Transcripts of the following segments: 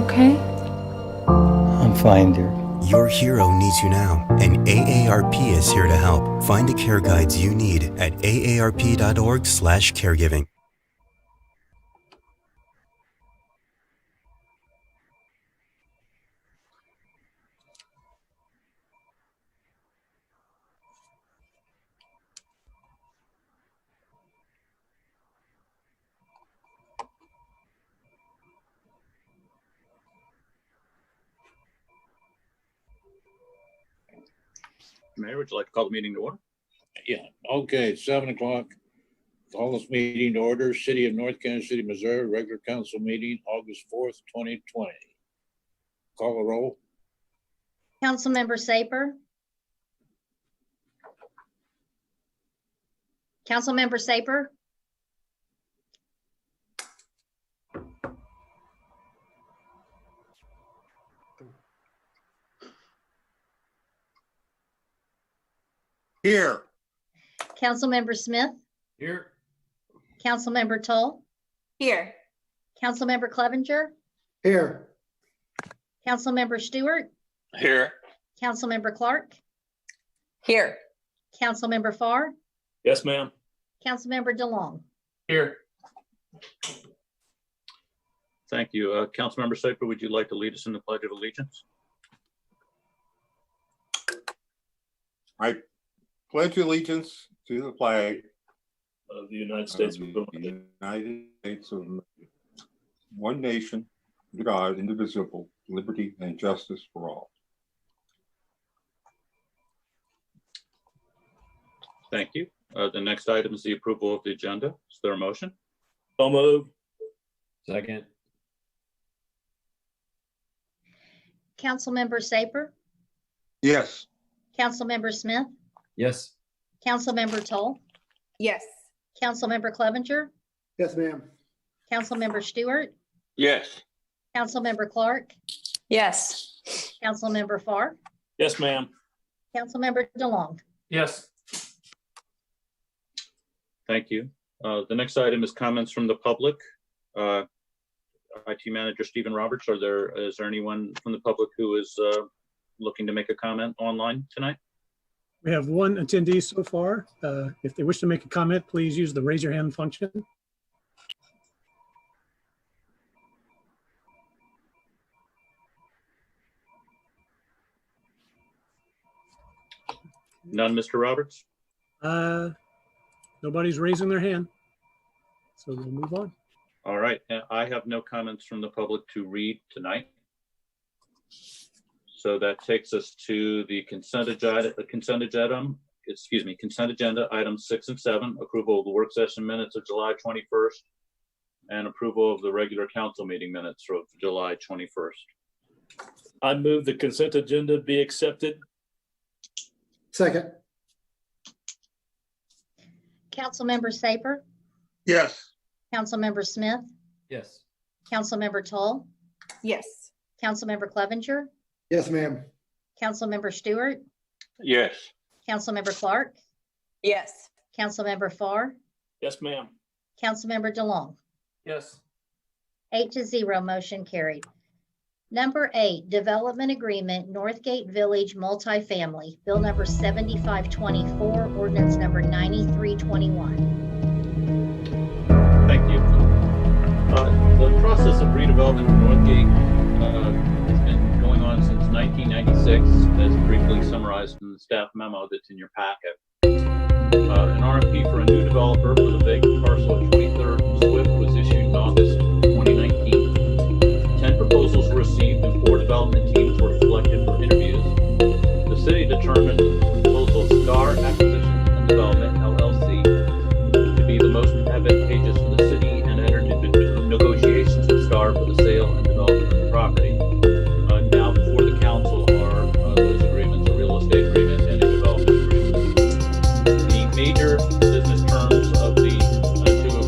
okay? I'm fine, dear. Your hero needs you now, and AARP is here to help. Find the care guides you need at aarp.org/caregiving. Mayor, would you like to call the meeting to order? Yeah, okay, 7 o'clock. Call this meeting to order. City of North Kansas City, Missouri, regular council meeting, August 4th, 2020. Call a roll. Councilmember Saper. Councilmember Saper. Here. Councilmember Smith. Here. Councilmember Tull. Here. Councilmember Clevenger. Here. Councilmember Stewart. Here. Councilmember Clark. Here. Councilmember Farr. Yes, ma'am. Councilmember DeLong. Here. Thank you. Councilmember Saper, would you like to lead us in the Pledge of Allegiance? I pledge allegiance to the flag Of the United States of of America. the United States of America, one nation, under God, indivisible, liberty and justice for all. Thank you. The next item is the approval of the agenda. Is there a motion? So moved. Second. Councilmember Saper. Yes. Councilmember Smith. Yes. Councilmember Tull. Yes. Councilmember Clevenger. Yes, ma'am. Councilmember Stewart. Yes. Councilmember Clark. Yes. Councilmember Farr. Yes, ma'am. Councilmember DeLong. Yes. Thank you. The next item is comments from the public. IT Manager Stephen Roberts, is there anyone from the public who is looking to make a comment online tonight? We have one attendee so far. If they wish to make a comment, please use the raise your hand function. None, Mr. Roberts? Nobody's raising their hand. So we'll move on. All right. I have no comments from the public to read tonight. So that takes us to the consent agenda, items 6 and 7, approval of the work session minutes of July 21st and approval of the regular council meeting minutes of July 21st. I move the consent agenda be accepted. Second. Councilmember Saper. Yes. Councilmember Smith. Yes. Councilmember Tull. Yes. Councilmember Clevenger. Yes, ma'am. Councilmember Stewart. Yes. Councilmember Clark. Yes. Councilmember Farr. Yes, ma'am. Councilmember DeLong. Yes. 8-0, motion carried. Number 8, Development Agreement, Northgate Village Multifamily, Bill number 7524, ordinance number 9321. Thank you. The process of redevelopment in Northgate has been going on since 1996, as briefly summarized in the staff memo that's in your packet. An RFP for a new developer for the vacant parcel at 23rd Swift was issued in August 2019. 10 proposals were received and 4 development teams were selected for interviews. The city determined the proposal of Star Acquisition and Development, LLC, to be the most advantageous for the city and entered into negotiations with Star for the sale and development of the property. Now before the council are those agreements, a real estate agreement and a development agreement. The major business terms of the two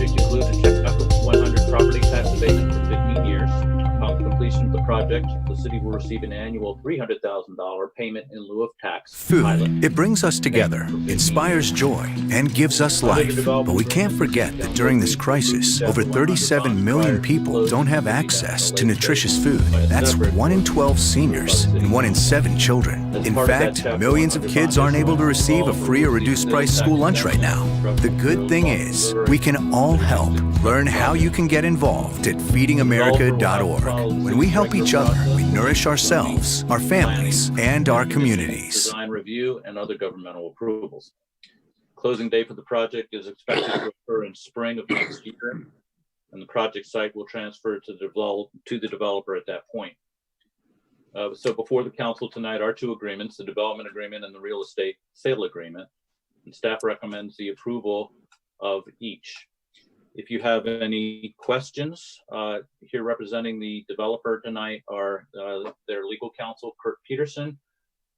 project includes a chapter 100 property tax abatement for 15 years. Upon completion of the project, the city will receive an annual $300,000 payment in lieu of tax. Food. It brings us together, inspires joy, and gives us life. But we can't forget that during this crisis, over 37 million people don't have access to nutritious food. That's 1 in 12 seniors and 1 in 7 children. In fact, millions of kids aren't able to receive a free or reduced price school lunch right now. The good thing is, we can all help. Learn how you can get involved at feedingamerica.org. When we help each other, we nourish ourselves, our families, and our communities. Design review and other governmental approvals. Closing date for the project is expected to occur in spring of next year, and the project site will transfer to the developer at that point. So before the council tonight are 2 agreements, the development agreement and the real estate sale agreement, and staff recommends the approval of each. If you have any questions, here representing the developer tonight are their legal counsel, Kurt Peterson,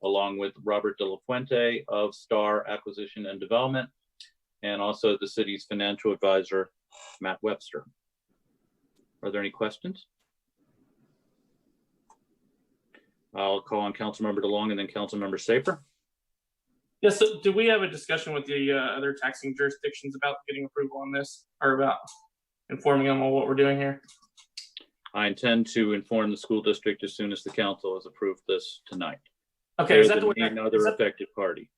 along with Robert De La Fuente of Star Acquisition and Development, and also the city's financial advisor, Matt Webster. Are there any questions? I'll call on Councilmember DeLong and then Councilmember Safer. Yes, so do we have a discussion with the other taxing jurisdictions about getting approval on this, or about informing them on what we're doing here? I intend to inform the school district as soon as the council has approved this tonight. Okay, is that the way another affected party?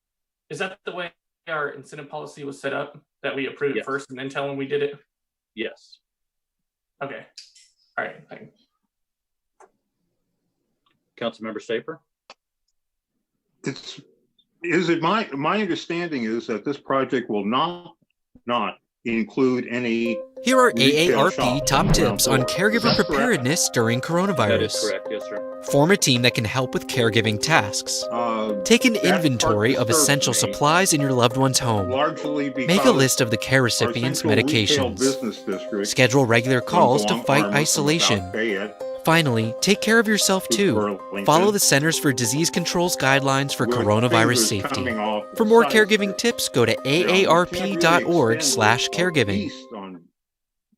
Is that the way our incentive policy was set up? That we approved it first and then tell them we did it? Yes. Okay. All right. Thanks. Councilmember Safer? My understanding is that this project will not include any. Here are retail AARP shops top around tips on Florida. caregiver Is that correct? preparedness during That is coronavirus. correct, yes, sir. Form a team that can help with caregiving tasks. Take an That inventory part of essential disturbs me, supplies in your loved one's home. largely because Make a list of the care our recipient's central retail medications. business district Schedule regular calls to runs fight along Armour from isolation. South Fayette Finally, take care of yourself to too. Burlington, Follow the Centers for Disease Control's guidelines for with coronavirus fingers safety. coming off For more the caregiving site. tips, go to Now, you can't really aarp.org/caregiving. extend east on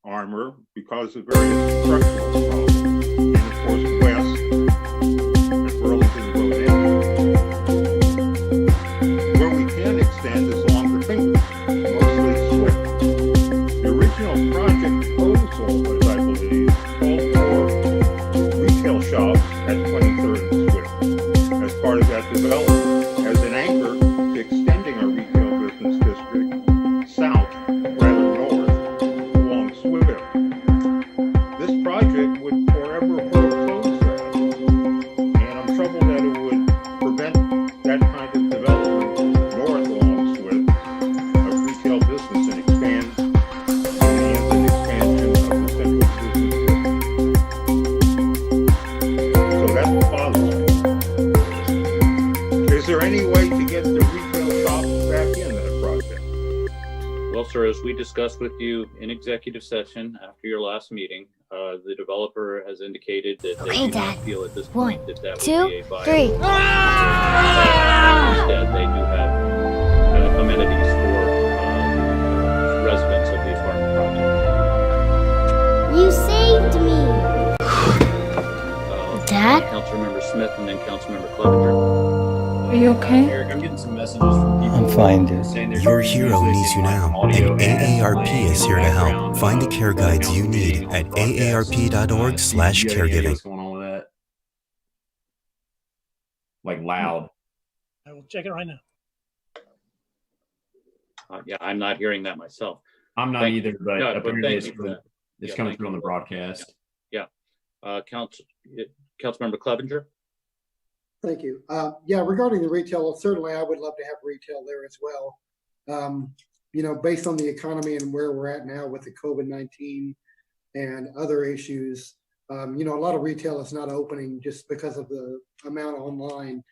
Armour because of various structural problems. And of course, west at Burlington Road end. Where we can extend is along the fingers, mostly Swift. The original project proposal, as I believe, called for retail shops at 23rd and Swift as part of that development, as an anchor to extending our retail business district south, rather north, along Swift. This project would forever foreclose that, and I'm troubled that it would prevent that kind of development north along Swift of retail business and enhance an expansion of the central business district. So that's what bothers me. Is there any way to get the retail shops back in that project? Well, sir, as we discussed with you in executive session after your last meeting, the developer has indicated that they do not feel at this point that that would be a viable option. Instead, they do have amenities for residents of the apartment project. You saved me. Dad? Councilmember Smith and then Councilmember Clevenger. Are you okay? Eric, I'm getting some messages from people. I'm fine, dude. saying there's Your music hero needs you and, like, now, audio and ads AARP playing is in here the to help. background, Find the care guides you council need meeting, at all the podcasts. Do you have any idea aarp.org/caregiving. what's going on with that? Like loud. I will check it right now. Yeah, I'm not hearing that myself. I'm not Thank either, but No, but apparently thank it's, you for that. it's Yeah, coming thank through on you the for that. broadcast. Councilmember Clevenger. Thank you. Yeah, regarding the retail, certainly I would love to have retail there as well. Based on the economy and where we're at now with the COVID-19 and other issues, a lot of retail is not opening just because of the amount online.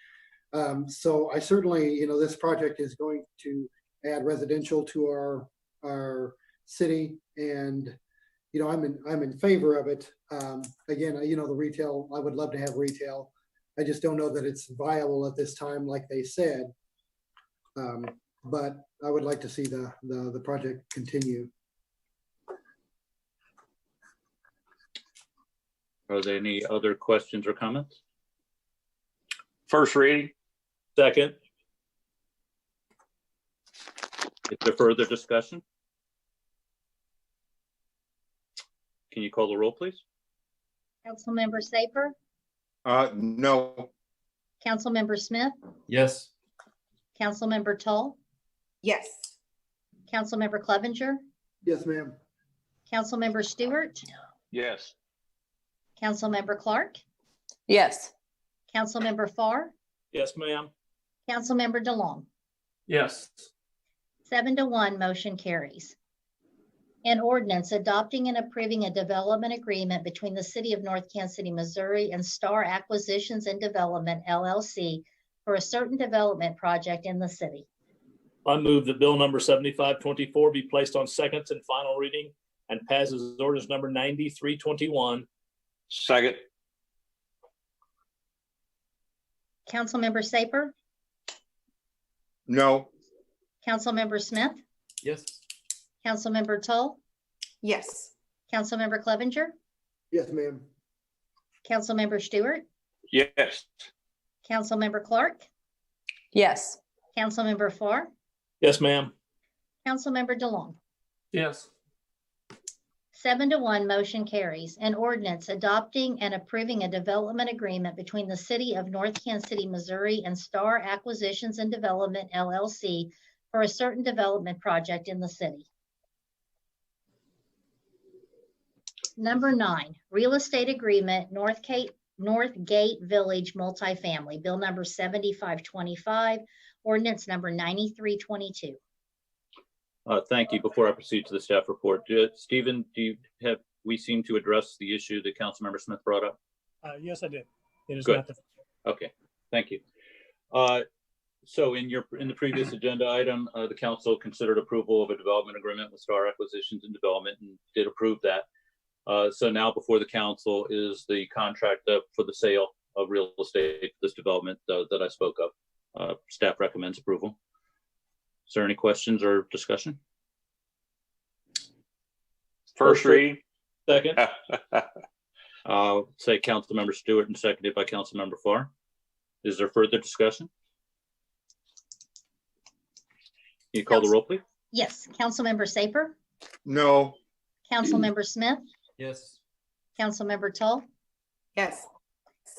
So I certainly, this project is going to add residential to our city, and I'm in favor of it. Again, the retail, I would love to have retail. I just don't know that it's viable at this time, like they said. But I would like to see the project continue. Are there any other questions or comments? First reading. Second. Is there further discussion? Can you call the roll, please? Councilmember Saper, No. Councilmember Smith, Yes. Councilmember Tull, Yes. Councilmember Clevenger, Yes, ma'am. Councilmember Stewart, Yes. Councilmember Clark, Yes. Councilmember Farr, Yes, ma'am. Councilmember DeLong. Yes. 7-1, motion carries. An ordinance adopting and approving a development agreement between the City of North Kansas City, Missouri and Star Acquisitions and Development, LLC, for a certain development project in the city. I move that bill number 7524 be placed on second and final reading and passes ordinance number 9321. Second. Councilmember Saper, No. Councilmember Smith, Yes. Councilmember Tull, Yes. Councilmember Clevenger, Yes, ma'am. Councilmember Stewart, Yes. Councilmember Clark, Yes. Councilmember Farr, Yes, ma'am. Councilmember DeLong. Yes. 7-1, motion carries. An ordinance adopting and approving a development agreement between the City of North Kansas City, Missouri and Star Acquisitions and Development, LLC, for a certain development project in the city. Number 9, real estate agreement, Northgate Village multifamily, bill number 7525, ordinance number 9322. Thank you. Before I proceed to the staff report, Stephen, we seem to address the issue that Councilmember Smith brought up? Yes, I did. It is Good. not the. Okay, thank you. So in the previous agenda item, the council considered approval of a development agreement with Star Acquisitions and Development and did approve that. So now before the council is the contract for the sale of real estate, this development that I spoke of. Staff recommends approval. Is there any questions or discussion? First reading. Second. I'll say Councilmember Stewart and seconded by Councilmember Farr. Is there further discussion? Can you call the roll, please? Yes, Councilmember Saper, No. Councilmember Smith, Yes. Councilmember Tull, Yes.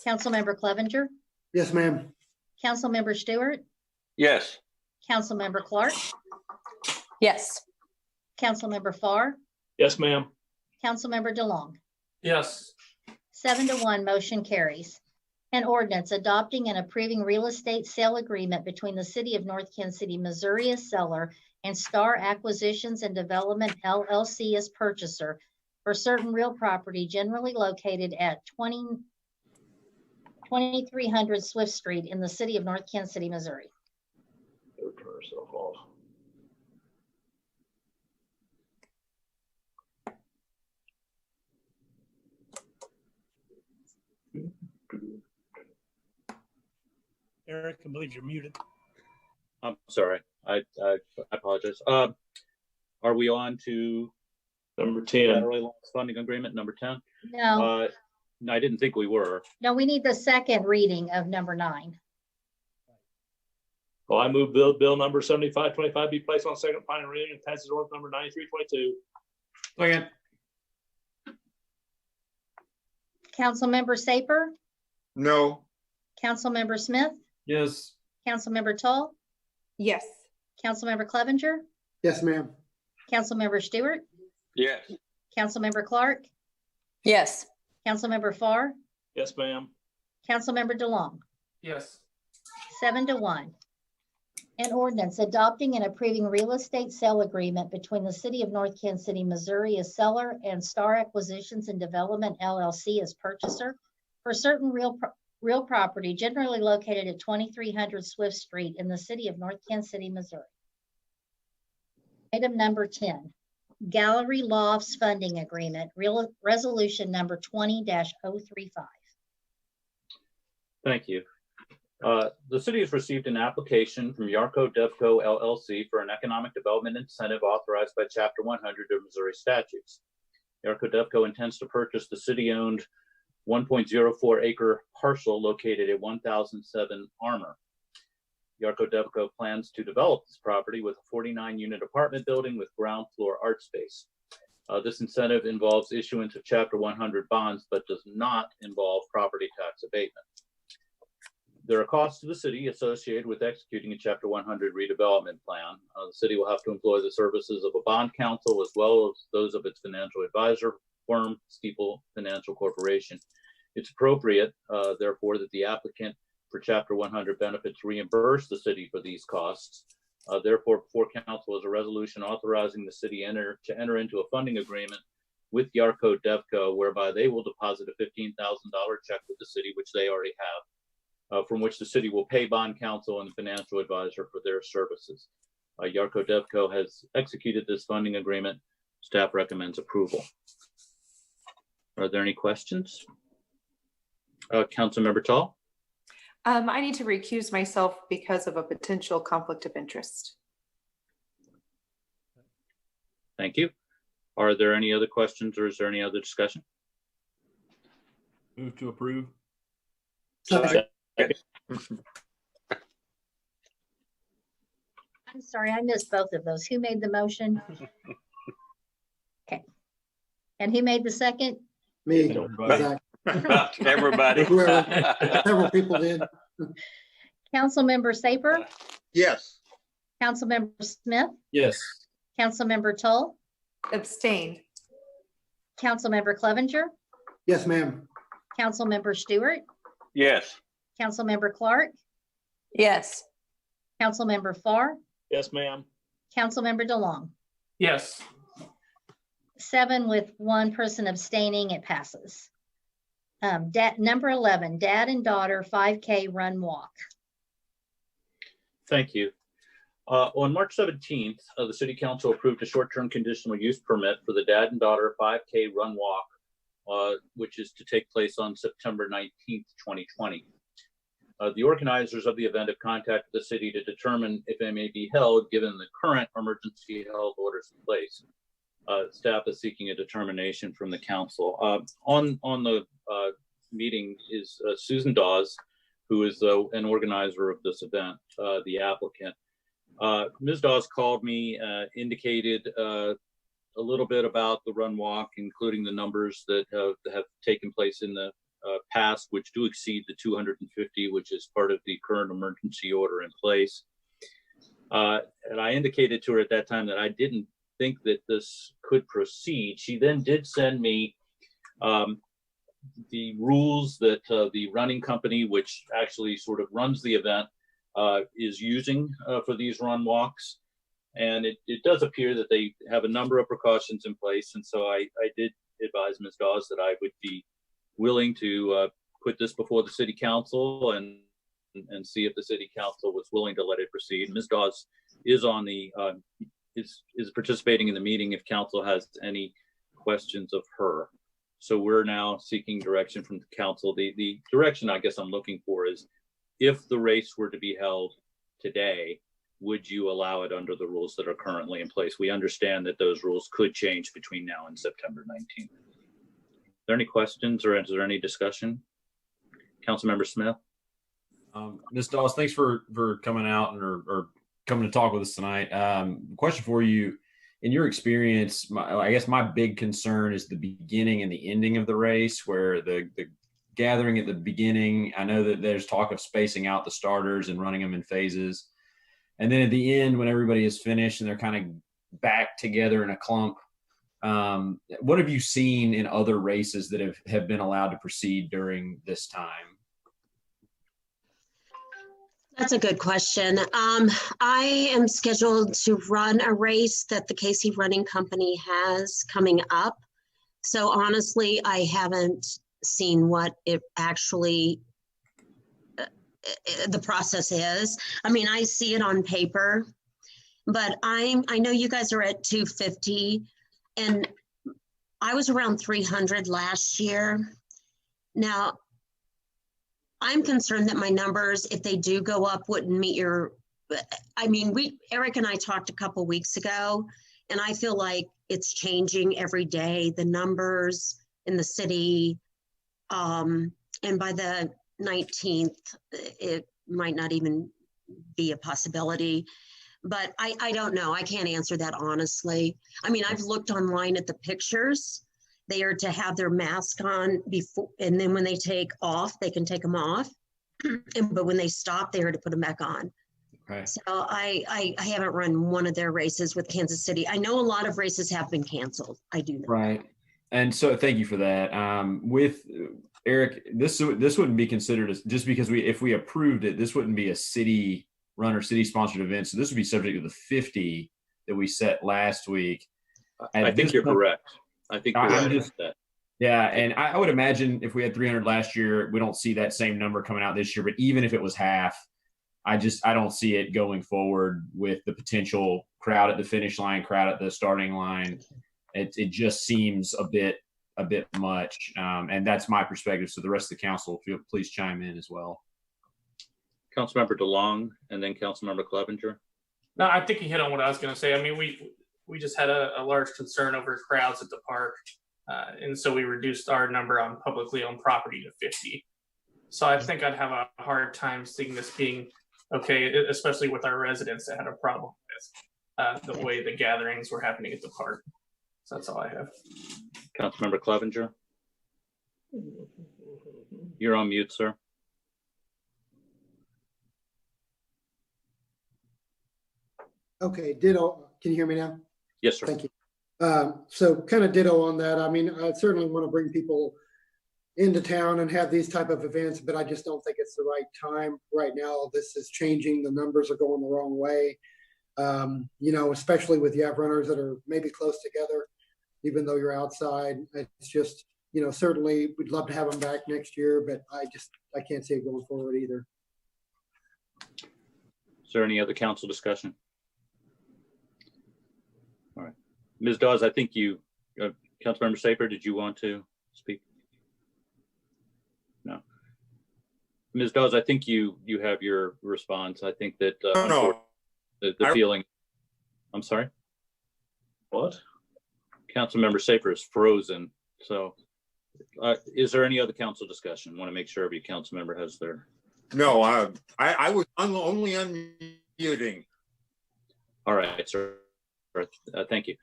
Councilmember Clevenger, Yes, ma'am. Councilmember Stewart, Yes. Councilmember Clark, Yes. Councilmember Farr, Yes, ma'am. Councilmember DeLong. Yes. 7-1, motion carries. An ordinance adopting and approving real estate sale agreement between the City of North Kansas City, Missouri as seller and Star Acquisitions and Development, LLC as purchaser for certain real property generally located at 2300 Swift Street in the City of North Kansas City, Missouri. Turn herself off. Eric, I believe you're muted. I'm sorry. I apologize. Are we on to Number 10. federally licensed funding agreement number 10? No, No, I didn't think we were. no, we need the second reading of number 9. Well, I move bill number 7525 be placed on second final reading and passes ordinance number 9322. Second. Councilmember Saper, No. Councilmember Smith, Yes. Councilmember Tull, Yes. Councilmember Clevenger, Yes, ma'am. Councilmember Stewart, Yes. Councilmember Clark, Yes. Councilmember Farr, Yes, ma'am. Councilmember DeLong. Yes. 7-1. An ordinance adopting and approving real estate sale agreement between the City of North Kansas City, Missouri as seller and Star Acquisitions and Development, LLC as purchaser for certain real property generally located at 2300 Swift Street in the City of North Kansas City, Missouri. Item number 10, Gallery Lofts Funding Agreement, resolution number 20-035. Thank you. The city has received an application from Yarko Devco LLC for an economic development incentive authorized by Chapter 100 of Missouri statutes. Yarko Devco intends to purchase the city-owned 1.04 acre parcel located at 1007 Armour. Yarko Devco plans to develop this property with a 49 unit apartment building with ground floor art space. This incentive involves issuance of Chapter 100 bonds, but does not involve property tax abatement. There are costs to the city associated with executing a Chapter 100 redevelopment plan. The city will have to employ the services of a bond counsel as well as those of its financial advisor firm, Steeple Financial Corporation. It's appropriate, therefore, that the applicant for Chapter 100 benefits reimburse the city for these costs. Therefore, before council is a resolution authorizing the city to enter into a funding agreement with Yarko Devco, whereby they will deposit a $15,000 check with the city, which they already have, from which the city will pay bond counsel and the financial advisor for their services. Yarko Devco has executed this funding agreement. Staff recommends approval. Are there any questions? Councilmember Tall? I need to recuse myself because of a potential conflict of interest. Thank you. Are there any other questions or is there any other discussion? Move to approve. I'm sorry, I missed both of those. Who made the motion? Okay. And who made the second? Me. Everybody. Everybody. Whoever, several people did. Councilmember Saper, Yes. Councilmember Smith, Yes. Councilmember Tull, Abstain. Councilmember Clevenger, Yes, ma'am. Councilmember Stewart, Yes. Councilmember Clark, Yes. Councilmember Farr, Yes, ma'am. Councilmember DeLong. Yes. 7 with 1 person abstaining, it passes. Number 11, dad and daughter 5K run walk. Thank you. On March 17th, the City Council approved a short-term conditional use permit for the dad and daughter 5K run walk, which is to take place on September 19th, 2020. The organizers of the event have contacted the city to determine if it may be held given the current emergency health orders in place. Staff is seeking a determination from the council. On the meeting is Susan Dawes, who is an organizer of this event, the applicant. Ms. Dawes called me, indicated a little bit about the run walk, including the numbers that have taken place in the past, which do exceed the 250, which is part of the current emergency order in place. And I indicated to her at that time that I didn't think that this could proceed. She then did send me the rules that the running company, which actually sort of runs the event, is using for these run walks. And it does appear that they have a number of precautions in place. And so I did advise Ms. Dawes that I would be willing to put this before the city council and see if the city council was willing to let it proceed. Ms. Dawes is on the is participating in the meeting if council has any questions of her. So we're now seeking direction from the council. The direction I guess I'm looking for is, if the race were to be held today, would you allow it under the rules that are currently in place? We understand that those rules could change between now and September 19th. Are there any questions or is there any discussion? Councilmember Smith? Ms. Dawes, thanks for coming out or coming to talk with us tonight. Question for you. In your experience, I guess my big concern is the beginning and the ending of the race, where the gathering at the beginning, I know that there's talk of spacing out the starters and running them in phases. And then at the end, when everybody is finished and they're kind of back together in a clump, what have you seen in other races that have been allowed to proceed during this time? That's a good question. I am scheduled to run a race that the KC Running Company has coming up. So honestly, I haven't seen what it actually, the process is. I mean, I see it on paper, but I know you guys are at 250 and I was around 300 last year. Now, I'm concerned that my numbers, if they do go up, wouldn't meet your, I mean, Eric and I talked a couple weeks ago, and I feel like it's changing every day. The numbers in the city And by the 19th, it might not even be a possibility. But I don't know. I can't answer that honestly. I mean, I've looked online at the pictures. They are to have their mask on before, and then when they take off, they can take them off. But when they stop, they are to put them back on. Okay. So I haven't run one of their races with Kansas City. I know a lot of races have been canceled. I do know. Right. And so thank you for that. With Eric, this wouldn't be considered just because if we approved it, this wouldn't be a city run or city sponsored event. So this would be subject to the 50 that we set last week. I think you're correct. I think you're right about that. Yeah, and I would imagine if we had 300 last year, we don't see that same number coming out this year. But even if it was half, I don't see it going forward with the potential crowd at the finish line, crowd at the starting line. It just seems a bit much, and that's my perspective. So the rest of the council, if you'll please chime in as well. Councilmember DeLong and then Councilmember Clevenger. No, I think he hit on what I was going to say. I mean, we just had a large concern over crowds at the park. And so we reduced our number on publicly owned property to 50. So I think I'd have a hard time seeing this being okay, especially with our residents that had a problem with the way the gatherings were happening at the park. So that's all I have. Councilmember Clevenger. You're on mute, sir. Okay, ditto. Can you hear me now? Yes, sir. Thank you. So kind of ditto on that. I mean, I certainly want to bring people into town and have these type of events, but I just don't think it's the right time right now. This is changing. The numbers are going the wrong way. You know, especially with you have runners that are maybe close together, even though you're outside. It's just, you know, certainly we'd love to have them back next year, but I can't see it going forward either. Is there any other council discussion? All right. Ms. Dawes, I think you, Councilmember Saper, did you want to speak? No. Ms. Dawes, I think you have your response. I think that no. The feeling, I'm sorry? What? Councilmember Saper is frozen. So is there any other council discussion? Want to make sure every council member has their. No, I was only unmuting. All right, sir. Thank you.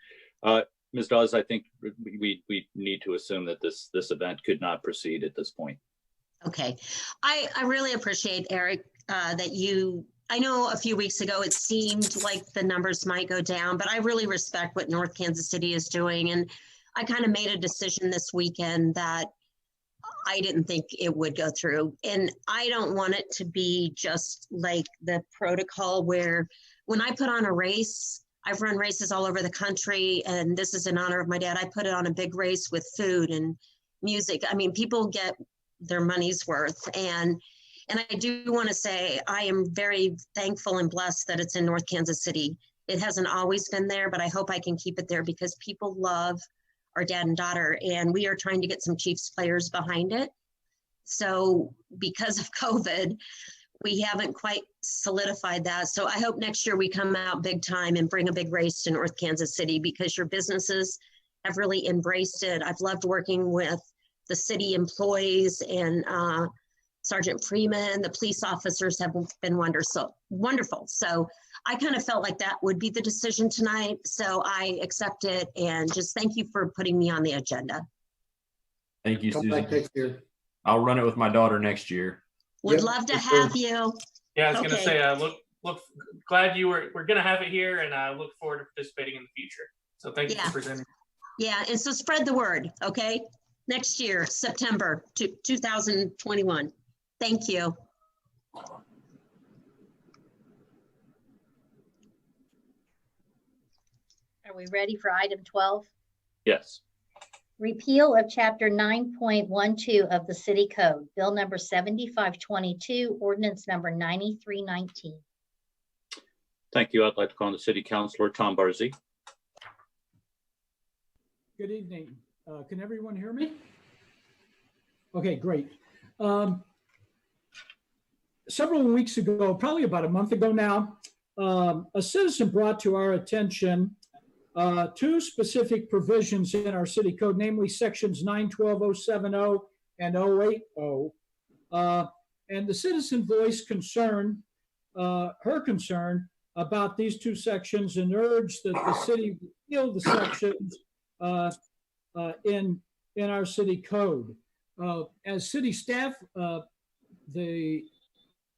Ms. Dawes, I think we need to assume that this event could not proceed at this point. Okay. I really appreciate, Eric, that I know a few weeks ago it seemed like the numbers might go down, but I really respect what North Kansas City is doing. And I kind of made a decision this weekend that I didn't think it would go through. And I don't want it to be just like the protocol where when I put on a race, I've run races all over the country, and this is in honor of my dad. I put it on a big race with food and music. I mean, people get their money's worth. And I do want to say I am very thankful and blessed that it's in North Kansas City. It hasn't always been there, but I hope I can keep it there because people love our dad and daughter, and we are trying to get some Chiefs players behind it. So because of COVID, we haven't quite solidified that. So I hope next year we come out big time and bring a big race to North Kansas City because your businesses have really embraced it. I've loved working with the city employees and Sergeant Freeman, the police officers have been wonderful. So I kind of felt like that would be the decision tonight. So I accept it and just thank you for putting me on the agenda. Thank you, Come back Susan. next year. I'll run it with my daughter next year. Would love to have you. Yeah, I was going to say, look, glad we're going to have it here, and I look forward to participating in the future. So thank you for presenting. Yeah, and so spread the word, okay? Next year, September 2021. Thank you. Are we ready for item 12? Yes. Repeal of chapter 9.12 of the city code, bill number 7522, ordinance number 9319. Thank you. I'd like to call on the city councilor, Tom Barzee. Good evening. Can everyone hear me? Okay, great. Several weeks ago, probably about a month ago now, a citizen brought to our attention two specific provisions in our city code, namely sections 912.070 and 080. And the citizen voiced concern, her concern about these two sections, and urged that the city repeal the sections in our city code. As city staff, the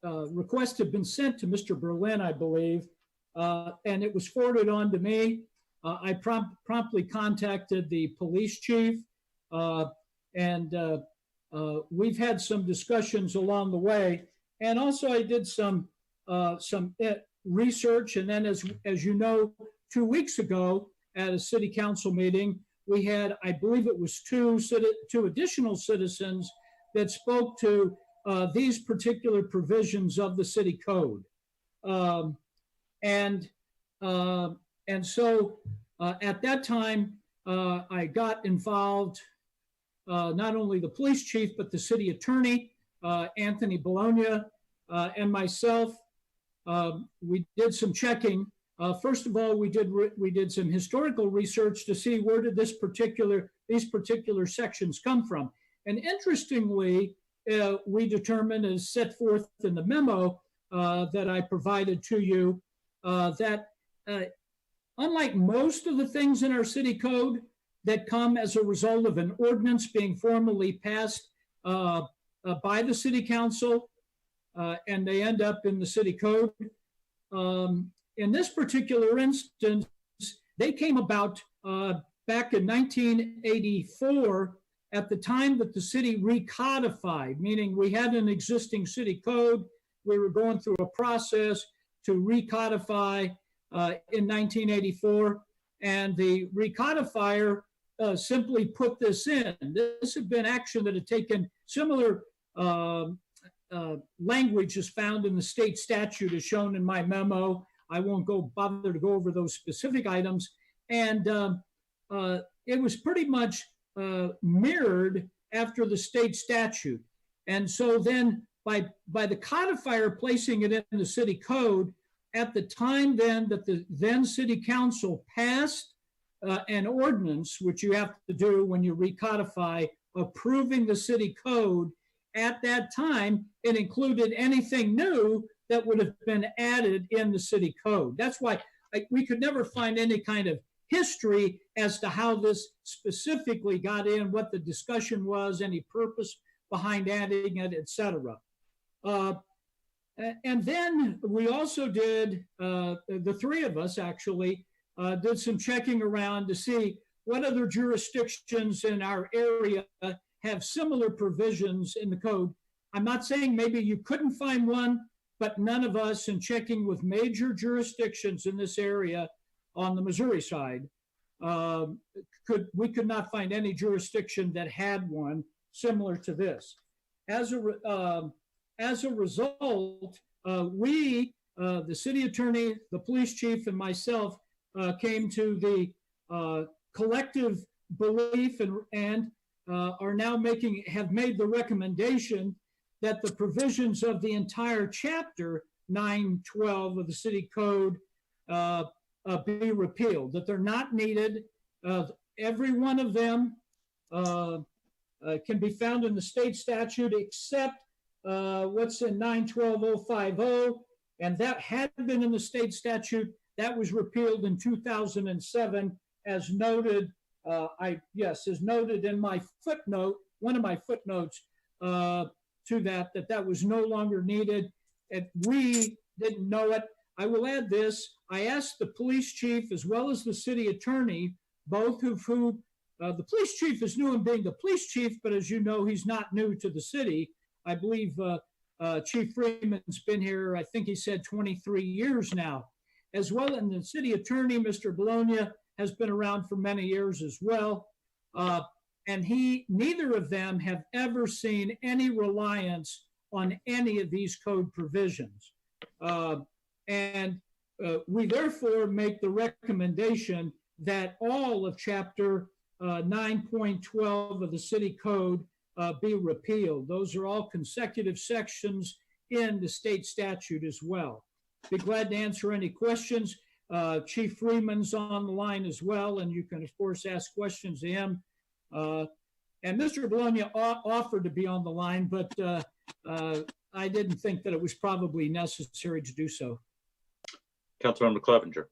request had been sent to Mr. Berlin, I believe, and it was forwarded on to me. I promptly contacted the police chief, and we've had some discussions along the way. And also I did some research, and then as you know, 2 weeks ago at a city council meeting, we had, I believe it was two additional citizens that spoke to these particular provisions of the city code. And so at that time, I got involved, not only the police chief, but the city attorney, Anthony Bologna, and myself. We did some checking. First of all, we did some historical research to see where did these particular sections come from. And interestingly, we determined, as set forth in the memo that I provided to you, that unlike most of the things in our city code that come as a result of an ordinance being formally passed by the city council, and they end up in the city code, in this particular instance, they came about back in 1984 at the time that the city recodified, meaning we had an existing city code. We were going through a process to recodify in 1984, and the recodifier simply put this in. This had been action that had taken similar language as found in the state statute as shown in my memo. I won't bother to go over those specific items. And it was pretty much mirrored after the state statute. And so then by the codifier placing it in the city code, at the time then that the then city council passed an ordinance, which you have to do when you recodify, approving the city code, at that time, it included anything new that would have been added in the city code. That's why we could never find any kind of history as to how this specifically got in, what the discussion was, any purpose behind adding it, etc. And then we also did, the three of us actually, did some checking around to see what other jurisdictions in our area have similar provisions in the code. I'm not saying maybe you couldn't find one, but none of us, in checking with major jurisdictions in this area on the Missouri side, we could not find any jurisdiction that had one similar to this. As a result, we, the city attorney, the police chief, and myself came to the collective belief and are now have made the recommendation that the provisions of the entire chapter 912 of the city code be repealed, that they're not needed. Every one of them can be found in the state statute except what's in 912.050, and that had been in the state statute. That was repealed in 2007, as noted. As noted in my footnote, one of my footnotes to that was no longer needed. And we didn't know it. I will add this. I asked the police chief as well as the city attorney, both of whom, the police chief is new in being the police chief, but as you know, he's not new to the city. I believe Chief Freeman's been here, I think he said 23 years now, as well. And the city attorney, Mr. Bologna, has been around for many years as well. And neither of them have ever seen any reliance on any of these code provisions. We therefore make the recommendation that all of chapter 9.12 of the city code be repealed. Those are all consecutive sections in the state statute as well. Be glad to answer any questions. Chief Freeman's on the line as well, and you can, of course, ask questions to him. And Mr. Bologna offered to be on the line, but I didn't think that it was probably necessary to do so. Councilmember Clevenger.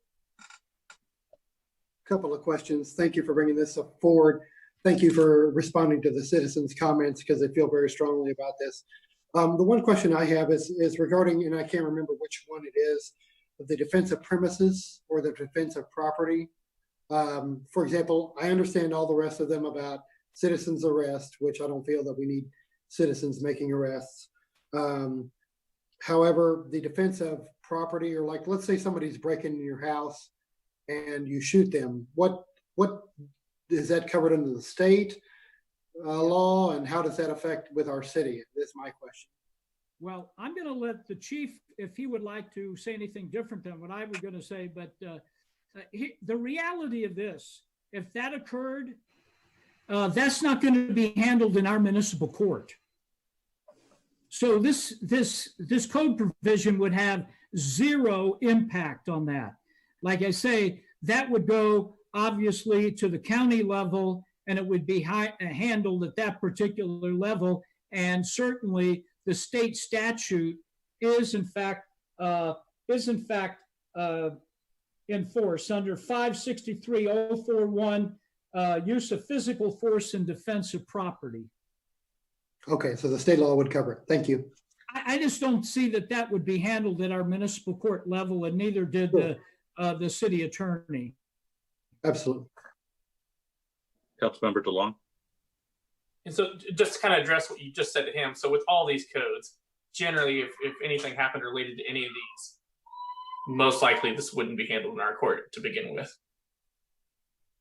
Couple of questions. Thank you for bringing this up forward. Thank you for responding to the citizens' comments because I feel very strongly about this. The one question I have is regarding, and I can't remember which one it is, the defense of premises or the defense of property. For example, I understand all the rest of them about citizens arrest, which I don't feel that we need citizens making arrests. However, the defense of property, or like, let's say somebody's breaking in your house and you shoot them, what is that covered under the state law, and how does that affect with our city? That's my question. Well, I'm going to let the chief, if he would like to say anything different than what I was going to say, but the reality of this, if that occurred, that's not going to be handled in our municipal court. So this code provision would have zero impact on that. Like I say, that would go obviously to the county level, and it would be handled at that particular level. And certainly the state statute is in fact enforced under 563.041, use of physical force in defense of property. Okay, so the state law would cover it. Thank you. I just don't see that would be handled at our municipal court level, and neither did the city attorney. Absolutely. Councilmember DeLong. And so just to kind of address what you just said to him, so with all these codes, generally, if anything happened related to any of these, most likely this wouldn't be handled in our court to begin with.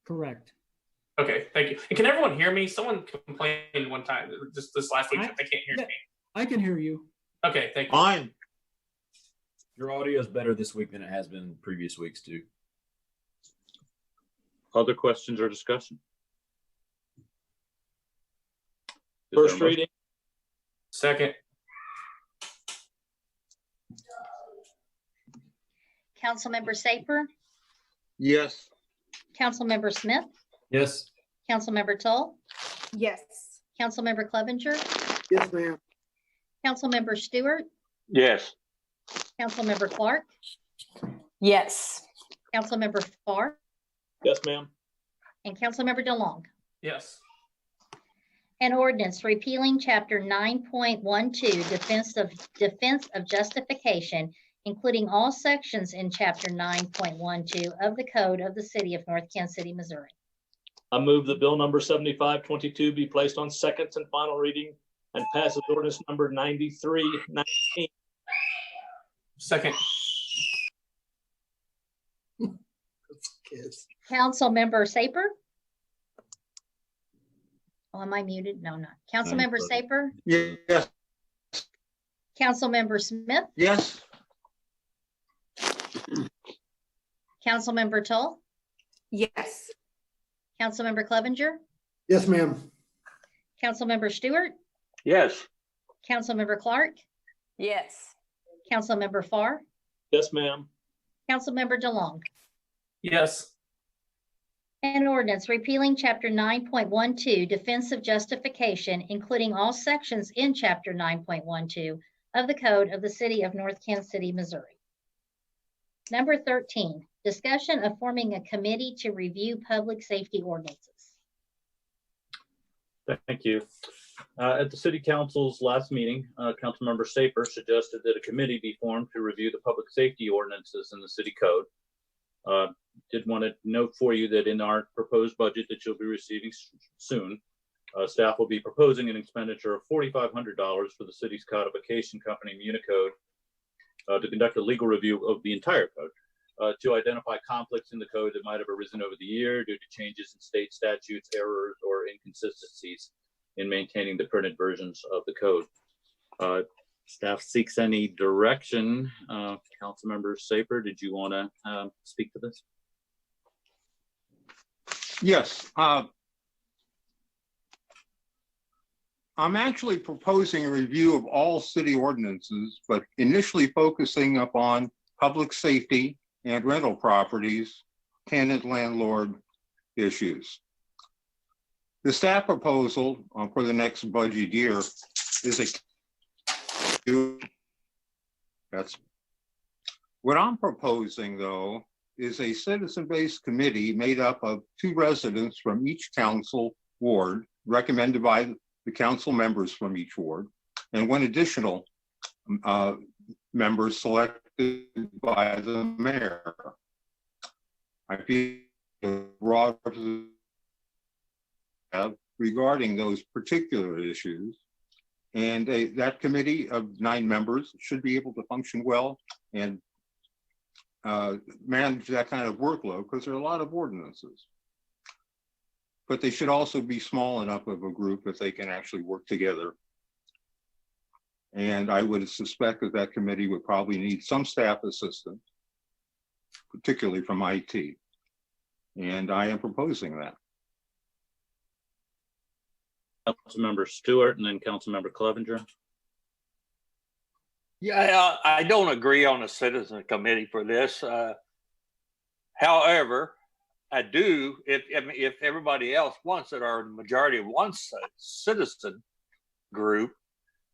Correct. Okay, thank you. And can everyone hear me? Someone complained one time, just this last week, that they can't hear me. I can hear you. Okay, thank you. Fine. Your audio is better this week than it has been previous weeks too. Other questions or discussion? First reading. Second. Councilmember Saper, Yes. Councilmember Smith, Yes. Councilmember Tull, Yes. Councilmember Clevenger, Yes, ma'am. Councilmember Stewart, Yes. Councilmember Clark, Yes. Councilmember Farr, Yes, ma'am. and Councilmember DeLong. Yes. An ordinance repealing Chapter 9.12, Defense of Justification, including all sections in Chapter 9.12 of the Code of the City of North Kansas City, Missouri. I move that bill number 7522 be placed on second and final reading and passes ordinance number 9319. Second. Kids. Councilmember Saper? Oh, am I muted? No, not. Councilmember Saper? Yes. Councilmember Smith? Yes. Councilmember Tull? Yes. Councilmember Clevenger? Yes, ma'am. Councilmember Stewart? Yes. Councilmember Clark? Yes. Councilmember Farr? Yes, ma'am. Councilmember DeLong? Yes. An ordinance repealing Chapter 9.12, Defense of Justification, including all sections in Chapter 9.12 of the Code of the City of North Kansas City, Missouri. Number 13, discussion of forming a committee to review public safety ordinances. Thank you. At the City Council's last meeting, Councilmember Saper suggested that a committee be formed to review the public safety ordinances in the city code. Did want to note for you that in our proposed budget that you'll be receiving soon, staff will be proposing an expenditure of $4,500 for the city's codification company, Municode, to conduct a legal review of the entire code, to identify conflicts in the code that might have arisen over the year due to changes in state statutes, errors, or inconsistencies in maintaining the printed versions of the code. Staff seeks any direction. Councilmember Saper, did you want to speak to this? Yes. I'm actually proposing a review of all city ordinances, but initially focusing upon public safety and rental properties, tenant landlord issues. The staff proposal for the next budget year is that's what I'm proposing, though, is a citizen-based committee made up of 2 residents from each council ward, recommended by the council members from each ward, and 1 additional member selected by the mayor. I feel a broad regarding those particular issues, and that committee of 9 members should be able to function well and manage that kind of workload, because there are a lot of ordinances. But they should also be small enough of a group that they can actually work together. And I would suspect that that committee would probably need some staff assistance, particularly from IT. And I am proposing that. Councilmember Stewart and then Councilmember Clevenger. Yeah, I don't agree on a citizen committee for this. However, I do, if everybody else wants it, or the majority wants a citizen group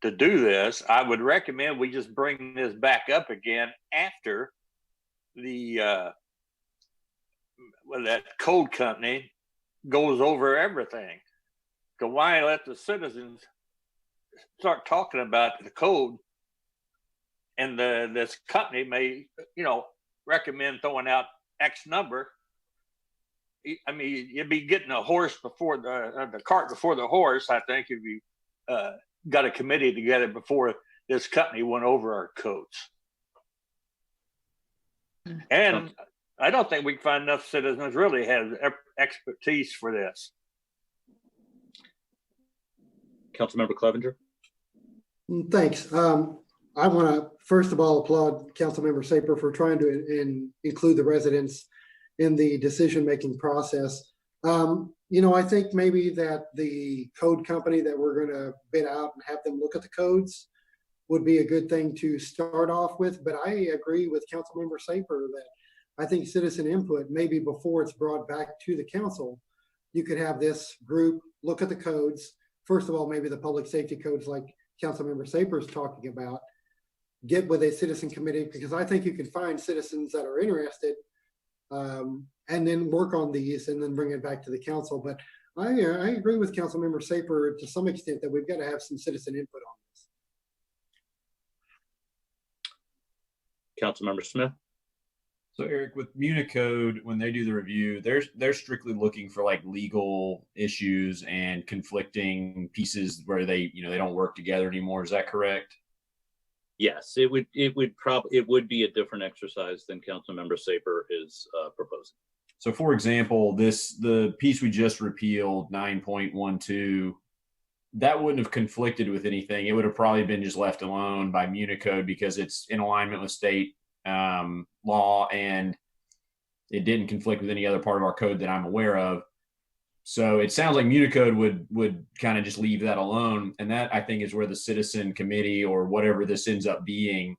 to do this, I would recommend we just bring this back up again after the that code company goes over everything. So why let the citizens start talking about the code, and this company may, recommend throwing out X number. I mean, you'd be getting a horse before the cart before the horse, I think, if you got a committee together before this company went over our codes. And I don't think we can find enough citizens really have expertise for this. Councilmember Clevenger. Thanks. I want to first of all applaud Councilmember Saper for trying to include the residents in the decision-making process. I think maybe that the code company that we're going to bid out and have them look at the codes would be a good thing to start off with. But I agree with Councilmember Saper that I think citizen input, maybe before it's brought back to the council, you could have this group look at the codes. First of all, maybe the public safety codes like Councilmember Saper is talking about, get with a citizen committee, because I think you can find citizens that are interested, and then work on these and then bring it back to the council. But I agree with Councilmember Saper to some extent that we've got to have some citizen input on this. Councilmember Smith. So Eric, with Municode, when they do the review, they're strictly looking for like legal issues and conflicting pieces where they don't work together anymore. Is that correct? Yes, it would be a different exercise than Councilmember Saper is proposing. So for example, the piece we just repealed, 9.12, that wouldn't have conflicted with anything. It would have probably been just left alone by Municode because it's in alignment with state law, and it didn't conflict with any other part of our code that I'm aware of. So it sounds like Municode would kind of just leave that alone. And that, I think, is where the citizen committee or whatever this ends up being,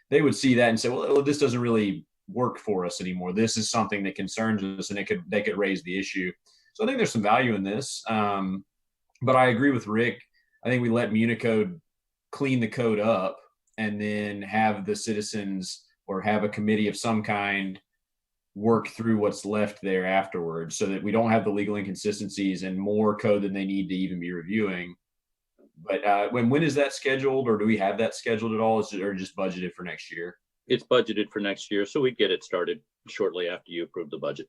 they would see that and say, well, this doesn't really work for us anymore. This is something that concerns us, and they could raise the issue. So I think there's some value in this. But I agree with Rick. I think we let Municode clean the code up and then have the citizens or have a committee of some kind work through what's left there afterwards, so that we don't have the legal inconsistencies and more code than they need to even be reviewing. But when is that scheduled, or do we have that scheduled at all, or just budgeted for next year? It's budgeted for next year, so we'd get it started shortly after you approve the budget.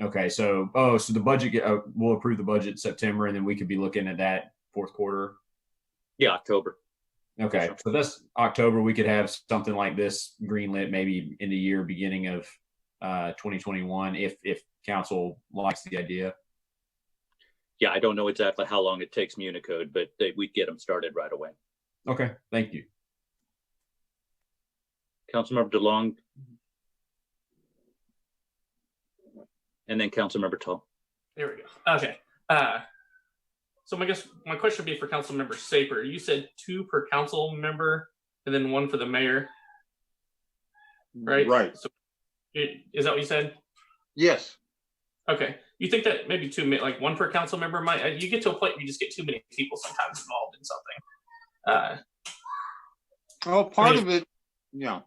Okay, so the budget, we'll approve the budget in September, and then we could be looking at that fourth quarter? Yeah, October. Okay, so that's October. We could have something like this greenlit maybe in the year beginning of 2021 if council likes the idea. Yeah, I don't know exactly how long it takes Municode, but we'd get them started right away. Okay, thank you. Councilmember DeLong. And then Councilmember Tull. There we go. Okay. So my question would be for Councilmember Saper. You said 2 per council member and then 1 for the mayor, right? Right. So is that what you said? Yes. Okay. You think that maybe like one per council member might, you get to a point where you just get too many people sometimes involved in something. Well, part of it, yeah.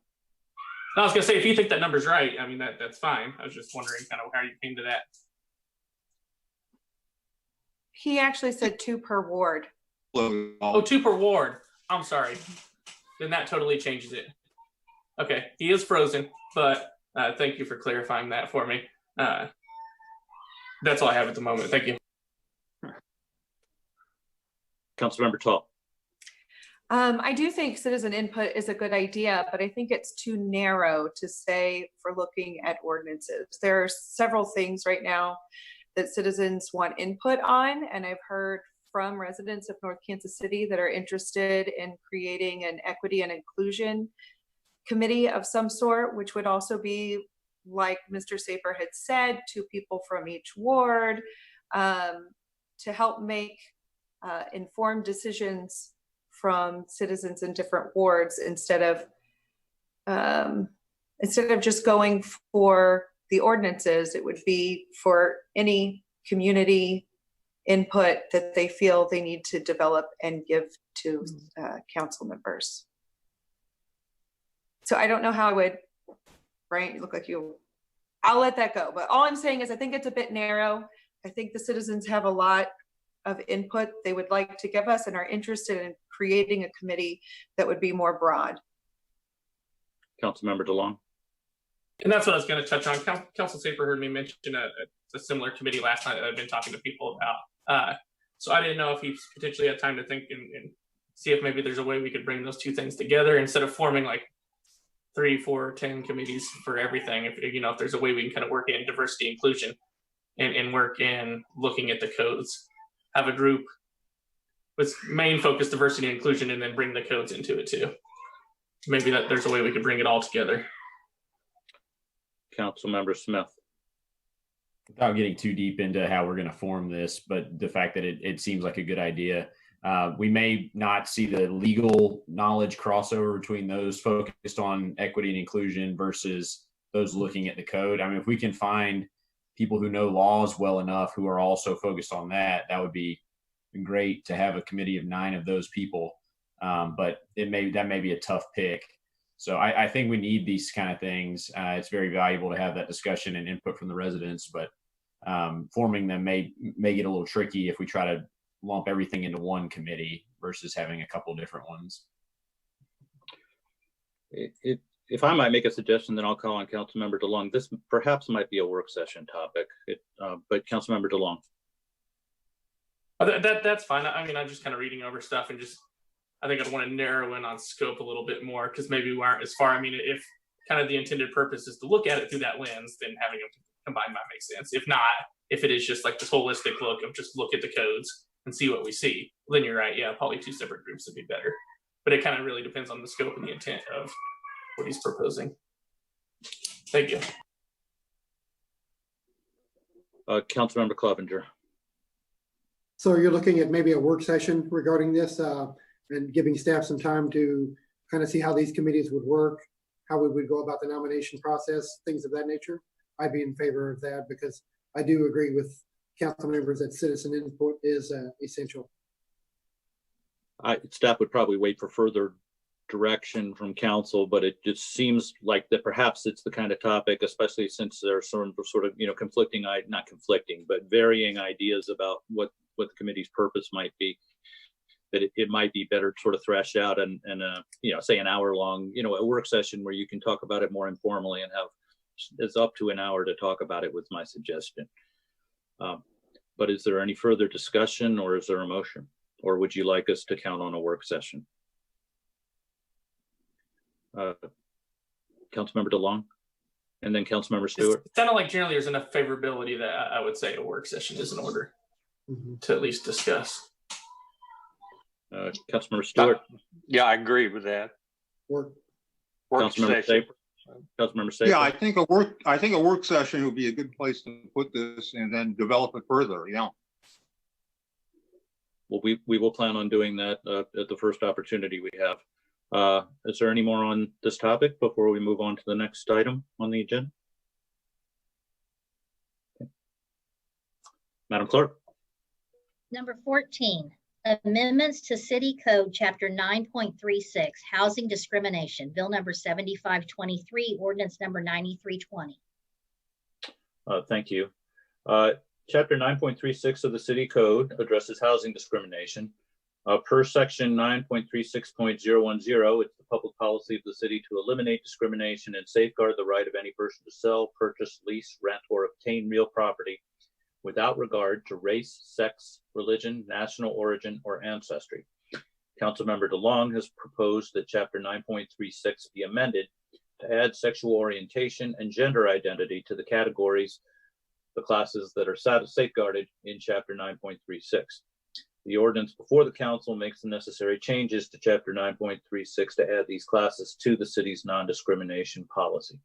I was gonna say, if you think that number's right, I mean, that's fine. I was just wondering kind of how you came to that. He actually said 2 per ward. Oh, 2 per ward. I'm sorry. Then that totally changes it. Okay, he is frozen, but thank you for clarifying that for me. That's all I have at the moment. Thank you. Councilmember Tall. I do think citizen input is a good idea, but I think it's too narrow to say for looking at ordinances. There are several things right now that citizens want input on, and I've heard from residents of North Kansas City that are interested in creating an equity and inclusion committee of some sort, which would also be, like Mr. Saper had said, 2 people from each ward, to help make informed decisions from citizens in different wards instead of just going for the ordinances. It would be for any community input that they feel they need to develop and give to council members. So I don't know how I would, Brian, you look like I'll let that go. But all I'm saying is I think it's a bit narrow. I think the citizens have a lot of input they would like to give us and are interested in creating a committee that would be more broad. Councilmember DeLong. And that's what I was going to touch on. Council Saper heard me mention a similar committee last night that I've been talking to people about. So I didn't know if he potentially had time to think and see if maybe there's a way we could bring those 2 things together instead of forming like 3, 4, 10 committees for everything. If there's a way we can kind of work in diversity inclusion and work in looking at the codes, have a group with main focus diversity and inclusion, and then bring the codes into it too. Maybe there's a way we could bring it all together. Councilmember Smith. Without getting too deep into how we're going to form this, but the fact that it seems like a good idea. We may not see the legal knowledge crossover between those focused on equity and inclusion versus those looking at the code. I mean, if we can find people who know laws well enough who are also focused on that, that would be great to have a committee of 9 of those people. But that may be a tough pick. So I think we need these kind of things. It's very valuable to have that discussion and input from the residents, but forming them may get a little tricky if we try to lump everything into one committee versus having a couple different ones. If I might make a suggestion, then I'll call on Councilmember DeLong. This perhaps might be a work session topic, but Councilmember DeLong. That's fine. I mean, I'm just kind of reading over stuff and I think I'd want to narrow in on scope a little bit more because maybe we aren't as far. I mean, if kind of the intended purpose is to look at it through that lens, then having them combined might make sense. If not, if it is just like this holistic look of just look at the codes and see what we see, then you're right. Yeah, probably 2 separate groups would be better. But it kind of really depends on the scope and the intent of what he's proposing. Thank you. Councilmember Clevenger. So you're looking at maybe a work session regarding this and giving staff some time to kind of see how these committees would work, how we would go about the nomination process, things of that nature. I'd be in favor of that because I do agree with council members that citizen input is essential. Staff would probably wait for further direction from council, but it just seems like that perhaps it's the kind of topic, especially since there are sort of conflicting, not conflicting, but varying ideas about what the committee's purpose might be, that it might be better sort of thrashed out and say an hour long, a work session where you can talk about it more informally and have it's up to an hour to talk about it was my suggestion. But is there any further discussion or is there a motion? Or would you like us to count on a work session? Councilmember DeLong and then Councilmember Stewart. It sounded like generally there's enough favorability that I would say a work session is in order to at least discuss. Councilmember Stewart. Yeah, I agree with that. Work Councilmember Saper. Councilmember Saper. Yeah, I think a work session would be a good place to put this and then develop it further. Yeah. Well, we will plan on doing that at the first opportunity we have. Is there any more on this topic before we move on to the next item on the agenda? Okay. Madam Clerk? Number 14, amendments to City Code, Chapter 9.36, Housing Discrimination, Bill number 7523, ordinance number 9320. Thank you. Chapter 9.36 of the City Code addresses housing discrimination. Per section 9.36.010, it's the public policy of the city to eliminate discrimination and safeguard the right of any person to sell, purchase, lease, rent, or obtain real property without regard to race, sex, religion, national origin, or ancestry. Councilmember DeLong has proposed that Chapter 9.36 be amended to add sexual orientation and gender identity to the categories, the classes that are safeguarded in Chapter 9.36. The ordinance before the council makes the necessary changes to Chapter 9.36 to add these classes to the city's non-discrimination policy.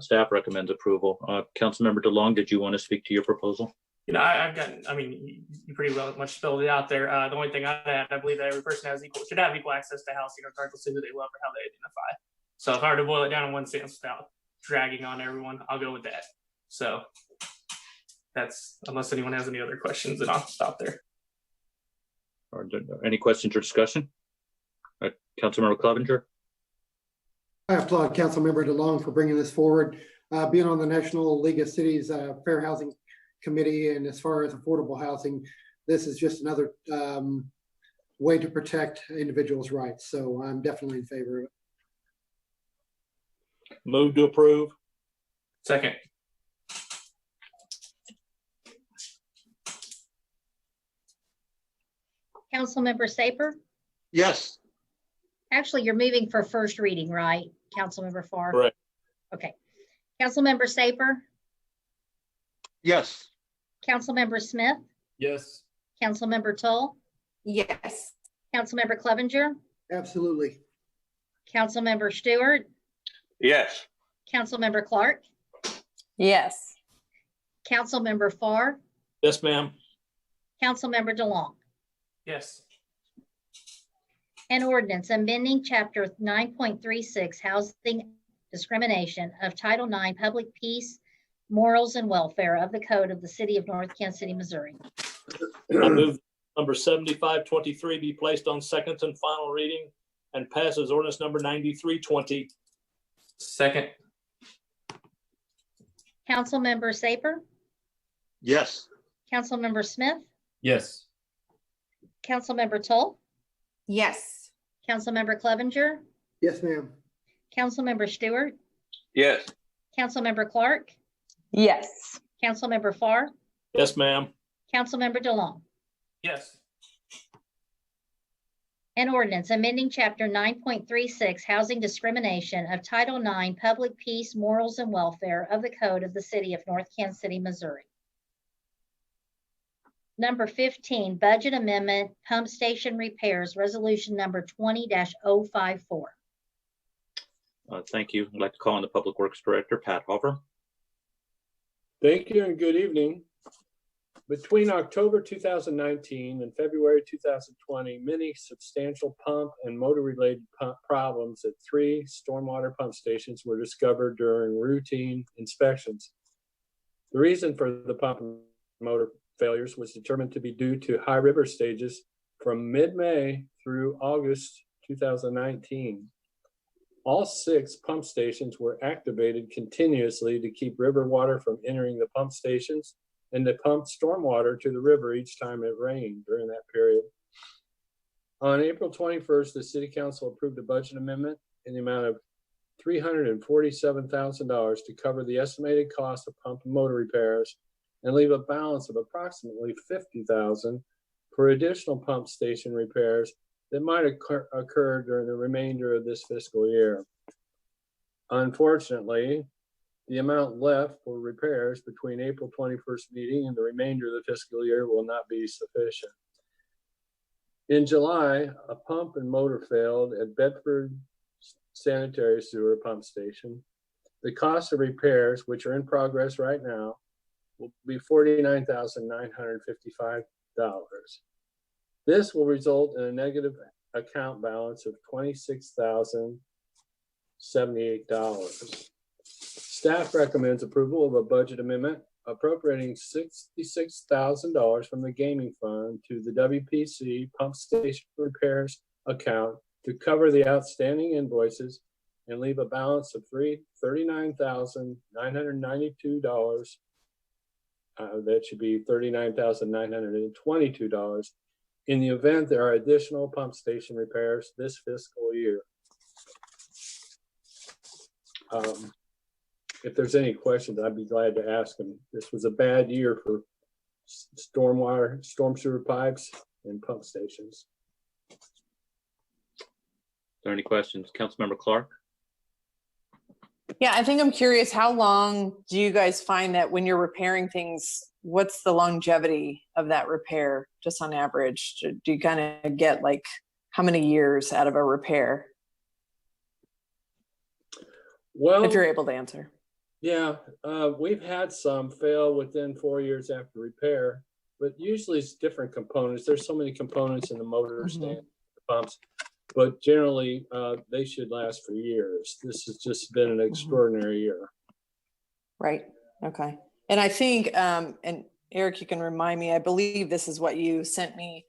Staff recommends approval. Councilmember DeLong, did you want to speak to your proposal? You know, I mean, you pretty well much spelled it out there. The only thing I'd add, I believe that every person should have equal access to housing, regardless of who they love or how they identify. So if I were to boil it down in one sentence without dragging on everyone, I'll go with that. So that's, unless anyone has any other questions, then I'll stop there. Are there any questions or discussion? Councilmember Clevenger? I applaud Councilmember DeLong for bringing this forward. Being on the National League of Cities Fair Housing Committee, and as far as affordable housing, this is just another way to protect individuals' rights. So I'm definitely in favor of it. Move to approve. Second. Councilmember Saper? Yes. Actually, you're moving for first reading, right? Councilmember Farr? Correct. Okay. Councilmember Saper? Yes. Councilmember Smith? Yes. Councilmember Tull? Yes. Councilmember Clevenger? Absolutely. Councilmember Stewart? Yes. Councilmember Clark? Yes. Councilmember Farr? Yes, ma'am. Councilmember DeLong? Yes. An ordinance amending Chapter 9.36 Housing Discrimination of Title IX Public Peace, Morals, and Welfare of the Code of the City of North Kansas City, Missouri. I move number 7523 be placed on second and final reading and passes ordinance number 9320. Second. Councilmember Saper? Yes. Councilmember Smith? Yes. Councilmember Tull? Yes. Councilmember Clevenger? Yes, ma'am. Councilmember Stewart? Yes. Councilmember Clark? Yes. Councilmember Farr? Yes, ma'am. Councilmember DeLong? Yes. An ordinance amending Chapter 9.36 Housing Discrimination of Title IX Public Peace, Morals, and Welfare of the Code of the City of North Kansas City, Missouri. Number 15, Budget Amendment, Pump Station Repairs, Resolution number 20-054. Thank you. I'd like to call on the Public Works Director, Pat Hoffer. Thank you and good evening. Between October 2019 and February 2020, many substantial pump and motor-related problems at 3 stormwater pump stations were discovered during routine inspections. The reason for the pump and motor failures was determined to be due to high river stages from mid-May through August 2019. All 6 pump stations were activated continuously to keep river water from entering the pump stations and to pump stormwater to the river each time it rained during that period. On April 21st, the City Council approved a budget amendment in the amount of $347,000 to cover the estimated cost of pump and motor repairs and leave a balance of approximately $50,000 for additional pump station repairs that might occur during the remainder of this fiscal year. Unfortunately, the amount left for repairs between April 21st meeting and the remainder of the fiscal year will not be sufficient. In July, a pump and motor failed at Bedford Sanitary Sewer Pump Station. The cost of repairs, which are in progress right now, will be $49,955. This will result in a negative account balance of $26,078. Staff recommends approval of a budget amendment appropriating $66,000 from the gaming fund to the WPC pump station repairs account to cover the outstanding invoices and leave a balance of $39,992. That should be $39,922 in the event there are additional pump station repairs this fiscal year. If there's any questions, I'd be glad to ask them. This was a bad year for stormwater, storm sewer pipes, and pump stations. Are there any questions? Councilmember Clark? Yeah, I think I'm curious, how long do you guys find that when you're repairing things, what's the longevity of that repair, just on average? Do you kind of get like how many years out of a repair? Well, if you're able to answer. Yeah, we've had some fail within 4 years after repair, but usually it's different components. There's so many components in the motor stand, pumps, but generally they should last for years. This has just been an extraordinary year. Right. Okay. And I think, and Eric, you can remind me, I believe this is what you sent me,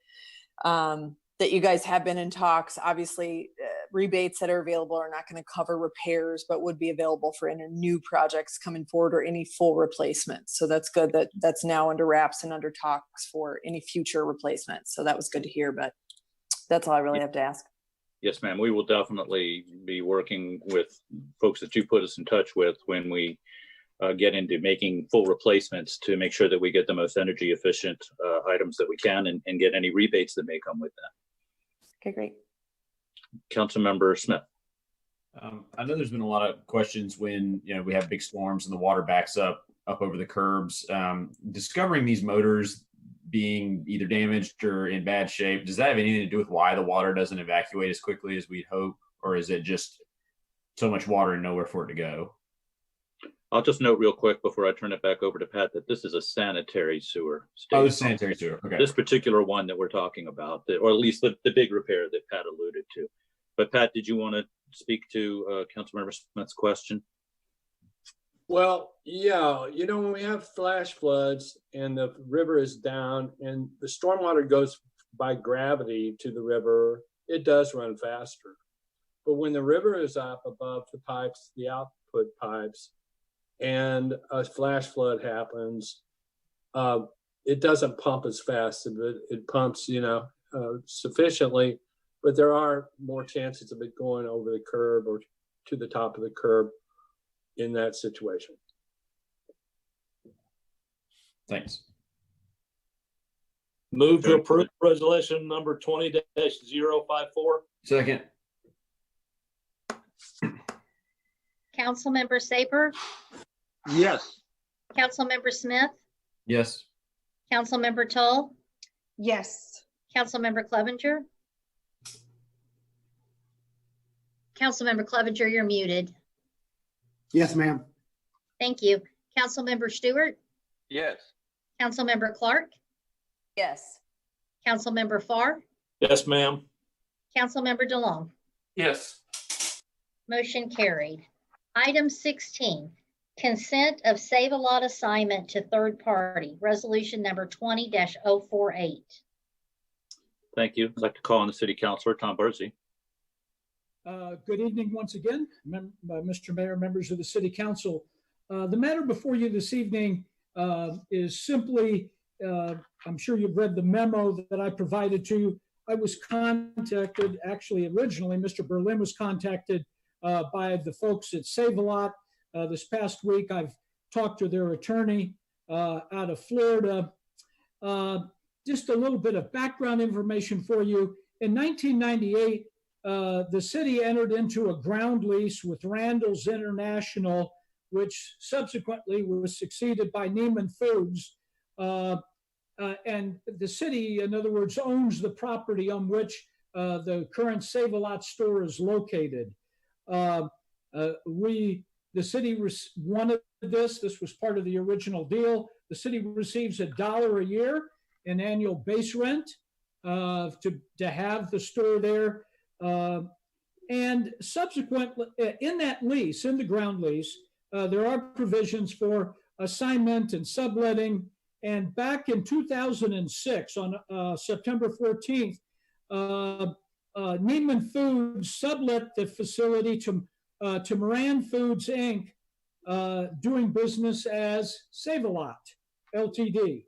that you guys have been in talks. Obviously, rebates that are available are not going to cover repairs, but would be available for any new projects coming forward or any full replacements. So that's good that that's now under wraps and under talks for any future replacements. So that was good to hear, but that's all I really have to ask. Yes, ma'am. We will definitely be working with folks that you put us in touch with when we get into making full replacements to make sure that we get the most energy efficient items that we can and get any rebates that may come with that. Okay, great. Councilmember Smith. I know there's been a lot of questions when we have big storms and the water backs up over the curbs. Discovering these motors being either damaged or in bad shape, does that have anything to do with why the water doesn't evacuate as quickly as we'd hope, or is it just so much water and nowhere for it to go? I'll just note real quick before I turn it back over to Pat that this is a sanitary sewer. Oh, it's sanitary sewer. Okay. This particular one that we're talking about, or at least the big repair that Pat alluded to. But Pat, did you want to speak to Councilmember Smith's question? Well, yeah, when we have flash floods and the river is down and the stormwater goes by gravity to the river, it does run faster. But when the river is up above the pipes, the output pipes, and a flash flood happens, it doesn't pump as fast. It pumps, sufficiently, but there are more chances of it going over the curb or to the top of the curb in that situation. Thanks. Move to approve resolution number 20-054. Second. Councilmember Saper, Yes. Councilmember Smith, Yes. Councilmember Tull, Yes. Councilmember Clevenger. Councilmember Clevenger, you're muted. Yes, ma'am. Thank you. Councilmember Stewart, Yes. Councilmember Clark, Yes. Councilmember Farr, Yes, ma'am. Councilmember DeLong. Yes. Motion carried. Item 16, consent of Save-A-Lot assignment to third party, resolution number 20-048. Thank you. I'd like to call on the City Councilor, Tom Bursey. Good evening once again, Mr. Mayor, members of the City Council. The matter before you this evening is simply, I'm sure you've read the memo that I provided to you. I was contacted, actually originally, Mr. Berlin was contacted by the folks at Save-A-Lot. This past week, I've talked to their attorney out of Florida. Just a little bit of background information for you. In 1998, the city entered into a ground lease with Randall's International, which subsequently was succeeded by Neiman Foods. And the city, in other words, owns the property on which the current Save-A-Lot store is located. The city wanted this. This was part of the original deal. The city receives $1 a year in annual base rent to have the store there. And subsequently, in that lease, in the ground lease, there are provisions for assignment and subletting. And back in 2006, on September 14th, Neiman Foods sublet the facility to Moran Foods, Inc., doing business as Save-A-Lot, Ltd.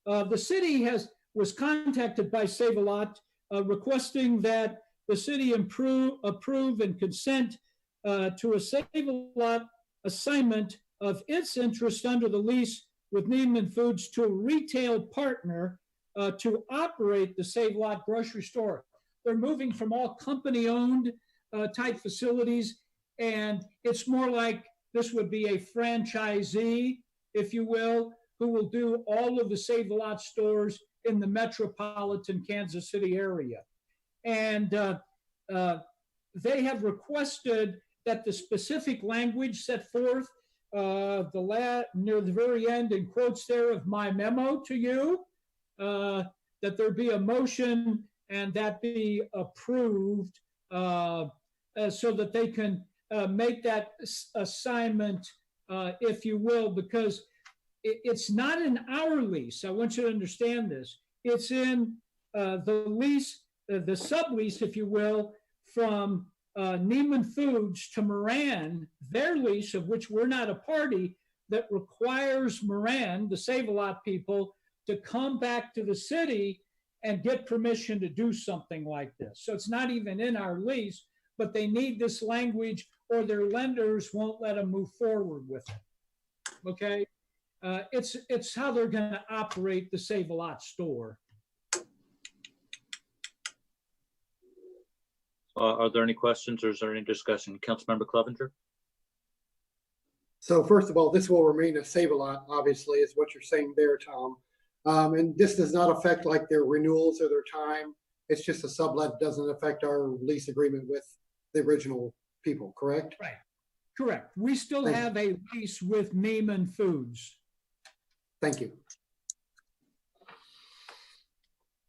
The city was contacted by Save-A-Lot requesting that the city approve and consent to a Save-A-Lot assignment of its interest under the lease with Neiman Foods to a retail partner to operate the Save-A-Lot grocery store. They're moving from all company-owned type facilities, and it's more like this would be a franchisee, if you will, who will do all of the Save-A-Lot stores in the metropolitan Kansas City area. And they have requested that the specific language set forth near the very end in quotes there of my memo to you, that there be a motion and that be approved so that they can make that assignment, if you will, because it's not in our lease. I want you to understand this. It's in the lease, the sublease, if you will, from Neiman Foods to Moran, their lease, of which we're not a party, that requires Moran, the Save-A-Lot people, to come back to the city and get permission to do something like this. So it's not even in our lease, but they need this language or their lenders won't let them move forward with it. Okay? It's how they're going to operate the Save-A-Lot store. Are there any questions or is there any discussion? Councilmember Clevenger? So first of all, this will remain a Save-A-Lot, obviously, is what you're saying there, Tom. And this does not affect like their renewals or their time. It's just a sublet, doesn't affect our lease agreement with the original people, correct? Right, correct. We still have a lease with Neiman Foods. Thank you. Is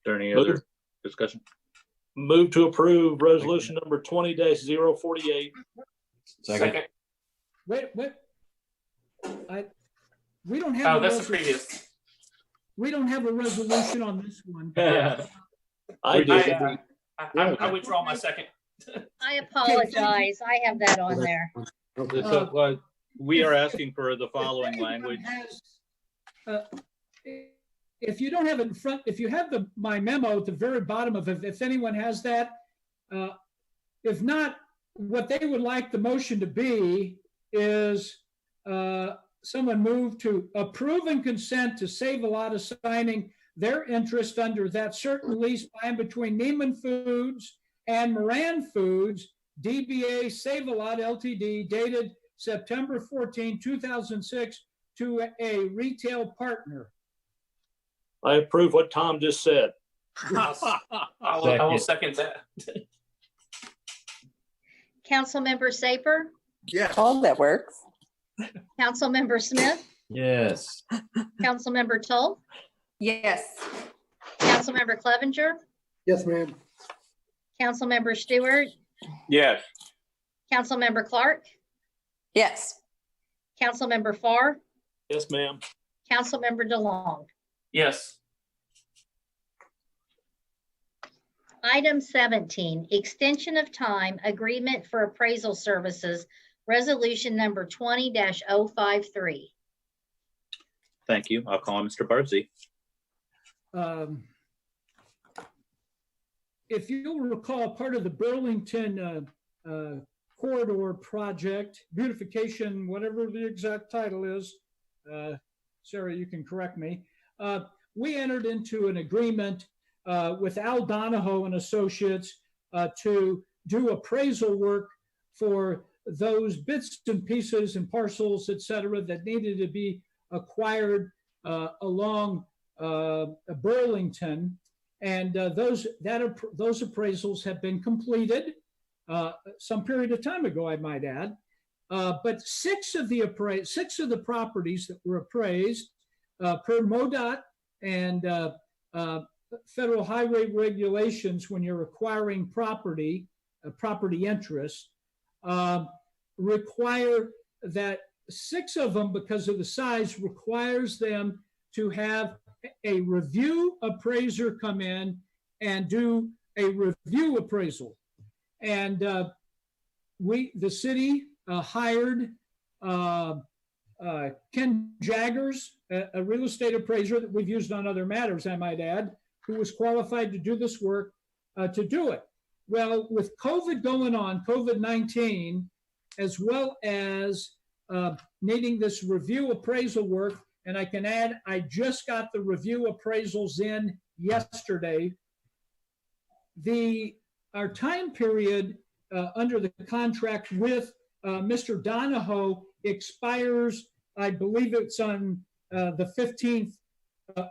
there any other discussion? Move to approve resolution number 20-048. Second. Wait. We don't have. Oh, that's the previous. We don't have a resolution on this one. I do. I withdraw my second. I apologize. I have that on there. So, we are asking for the following language. If you don't have it in front, if you have my memo at the very bottom of it, if anyone has that, if not, what they would like the motion to be is someone move to approve and consent to Save-A-Lot assigning their interest under that certain lease plan between Neiman Foods and Moran Foods, DBA Save-A-Lot Ltd, dated September 14, 2006, to a retail partner. I approve what Tom just said. I will second that. Councilmember Saper? Yes. Oh, that works. Councilmember Smith? Yes. Councilmember Tull? Yes. Councilmember Clevenger? Yes, ma'am. Councilmember Stewart? Yes. Councilmember Clark? Yes. Councilmember Farr? Yes, ma'am. Councilmember DeLong? Yes. Item 17, extension of time agreement for appraisal services, resolution number 20-053. Thank you. I'll call on Mr. Bardsey. If you'll recall, part of the Burlington corridor project, beautification, whatever the exact title is, Sarah, you can correct me. We entered into an agreement with Al Donahoe and Associates to do appraisal work for those bits and pieces and parcels, et cetera, that needed to be acquired along Burlington. And those appraisals have been completed some period of time ago, I might add. But six of the properties that were appraised per MoDOT and federal highway regulations, when you're acquiring property interest, require that 6 of them, because of the size, requires them to have a review appraiser come in and do a review appraisal. And the city hired Ken Jaggers, a real estate appraiser that we've used on other matters, I might add, who was qualified to do this work, to do it. Well, with COVID going on, COVID-19, as well as needing this review appraisal work, and I can add, I just got the review appraisals in yesterday. Our time period under the contract with Mr. Donahoe expires, I believe it's on the 15th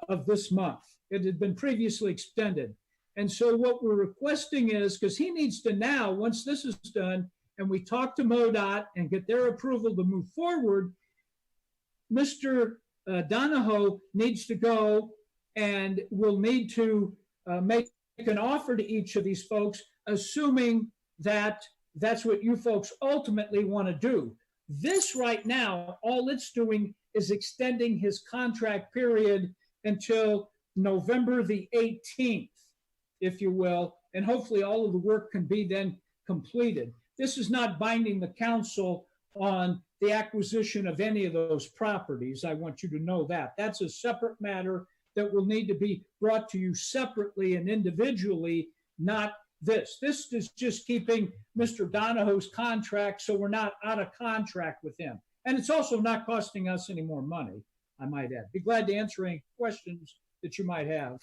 of this month. It had been previously extended. And so what we're requesting is, because he needs to now, once this is done, and we talk to MoDOT and get their approval to move forward, Mr. Donahoe needs to go and will need to make an offer to each of these folks, assuming that that's what you folks ultimately want to do. This right now, all it's doing is extending his contract period until November the 18th, if you will, and hopefully all of the work can be then completed. This is not binding the council on the acquisition of any of those properties. I want you to know that. That's a separate matter that will need to be brought to you separately and individually, not this. This is just keeping Mr. Donahoe's contract so we're not out of contract with him. And it's also not costing us any more money, I might add. Be glad to answer any questions that you might have.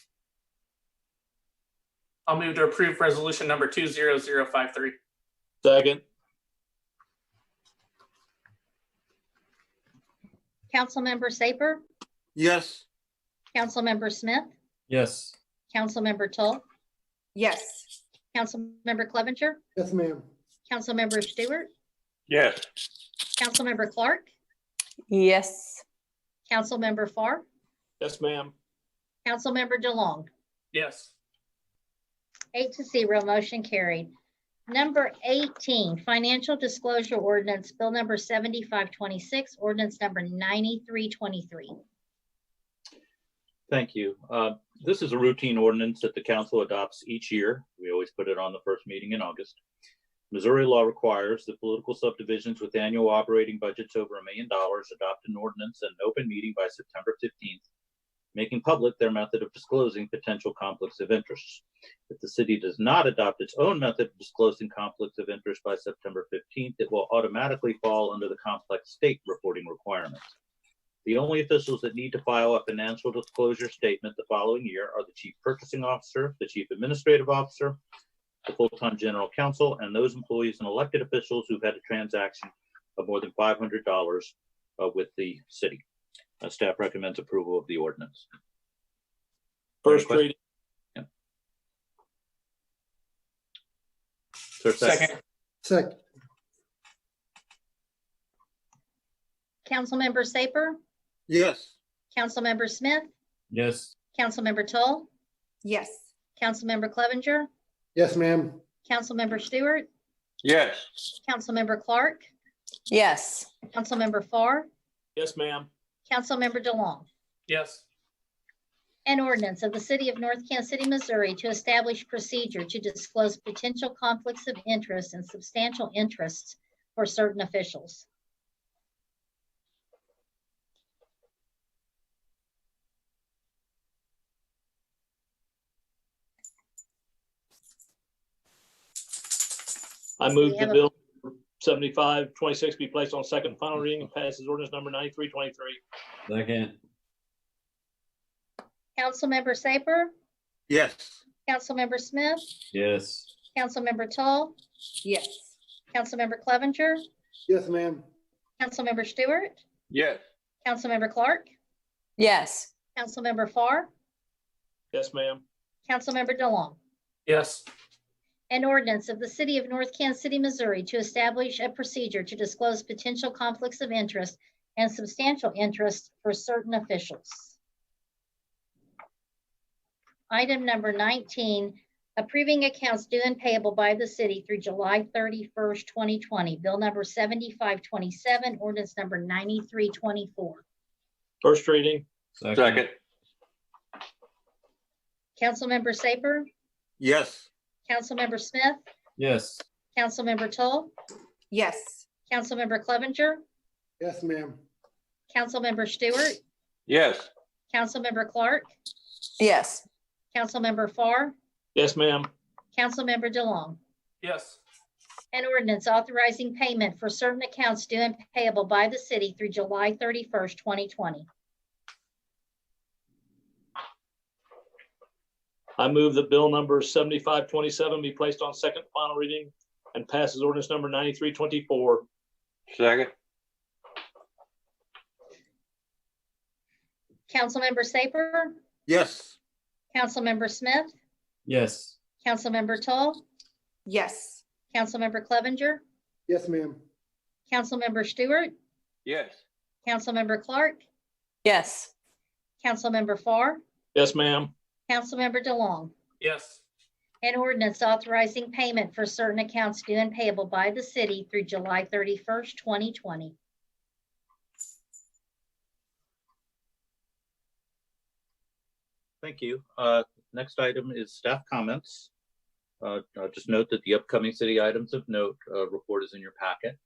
I'll move to approve resolution number 20053. Second. Councilmember Saper, Yes. Councilmember Smith, Yes. Councilmember Tull, Yes. Councilmember Clevenger, Yes, ma'am. Councilmember Stewart, Yes. Councilmember Clark, Yes. Councilmember Farr, Yes, ma'am. Councilmember DeLong. Yes. 8-0, motion carried. Number 18, financial disclosure ordinance, bill number 7526, ordinance number 9323. Thank you. This is a routine ordinance that the council adopts each year. We always put it on the first meeting in August. Missouri law requires that political subdivisions with annual operating budgets over $1 million adopt an ordinance and an open meeting by September 15th, making public their method of disclosing potential conflicts of interest. If the city does not adopt its own method of disclosing conflicts of interest by September 15th, it will automatically fall under the complex state reporting requirements. The only officials that need to file a financial disclosure statement the following year are the chief purchasing officer, the chief administrative officer, the full-time general counsel, and those employees and elected officials who've had a transaction of more than $500 with the city. Staff recommends approval of the ordinance. First reading. Yeah. Second. Second. Councilmember Saper, Yes. Councilmember Smith, Yes. Councilmember Tull, Yes. Councilmember Clevenger, Yes, ma'am. Councilmember Stewart, Yes. Councilmember Clark, Yes. Councilmember Farr, Yes, ma'am. Councilmember DeLong. Yes. An ordinance of the city of North Kansas City, Missouri to establish procedure to disclose potential conflicts of interest and substantial interests for certain officials. I move the bill 7526 be placed on second and final reading and passes ordinance number 9323. Second. Councilmember Saper, Yes. Councilmember Smith, Yes. Councilmember Tull, Yes. Councilmember Clevenger, Yes, ma'am. Councilmember Stewart, Yes. Councilmember Clark, Yes. Councilmember Farr, Yes, ma'am. Councilmember DeLong. Yes. An ordinance of the city of North Kansas City, Missouri to establish a procedure to disclose potential conflicts of interest and substantial interest for certain officials. Item number 19, Approving accounts due and payable by the city through July 31st, 2020. Bill number 7527, ordinance number 9324. First reading. Second. Councilmember Saper, Yes. Councilmember Smith, Yes. Councilmember Toll, Yes. Councilmember Clevenger, Yes, ma'am. Councilmember Stewart, Yes. Councilmember Clark, Yes. Councilmember Farr, Yes, ma'am. Councilmember DeLong. Yes. An ordinance authorizing payment for certain accounts due and payable by the city through July 31st, 2020. I move that bill number 7527 be placed on second final reading and passes ordinance number 9324. Second. Councilmember Saper, Yes. Councilmember Smith, Yes. Councilmember Toll, Yes. Councilmember Clevenger, Yes, ma'am. Councilmember Stewart, Yes. Councilmember Clark, Yes. Councilmember Farr, Yes, ma'am. Councilmember DeLong. Yes. An ordinance authorizing payment for certain accounts due and payable by the city through July 31st, 2020. Thank you. Next item is staff comments. I'll just note that the upcoming city items of note report is in your packet.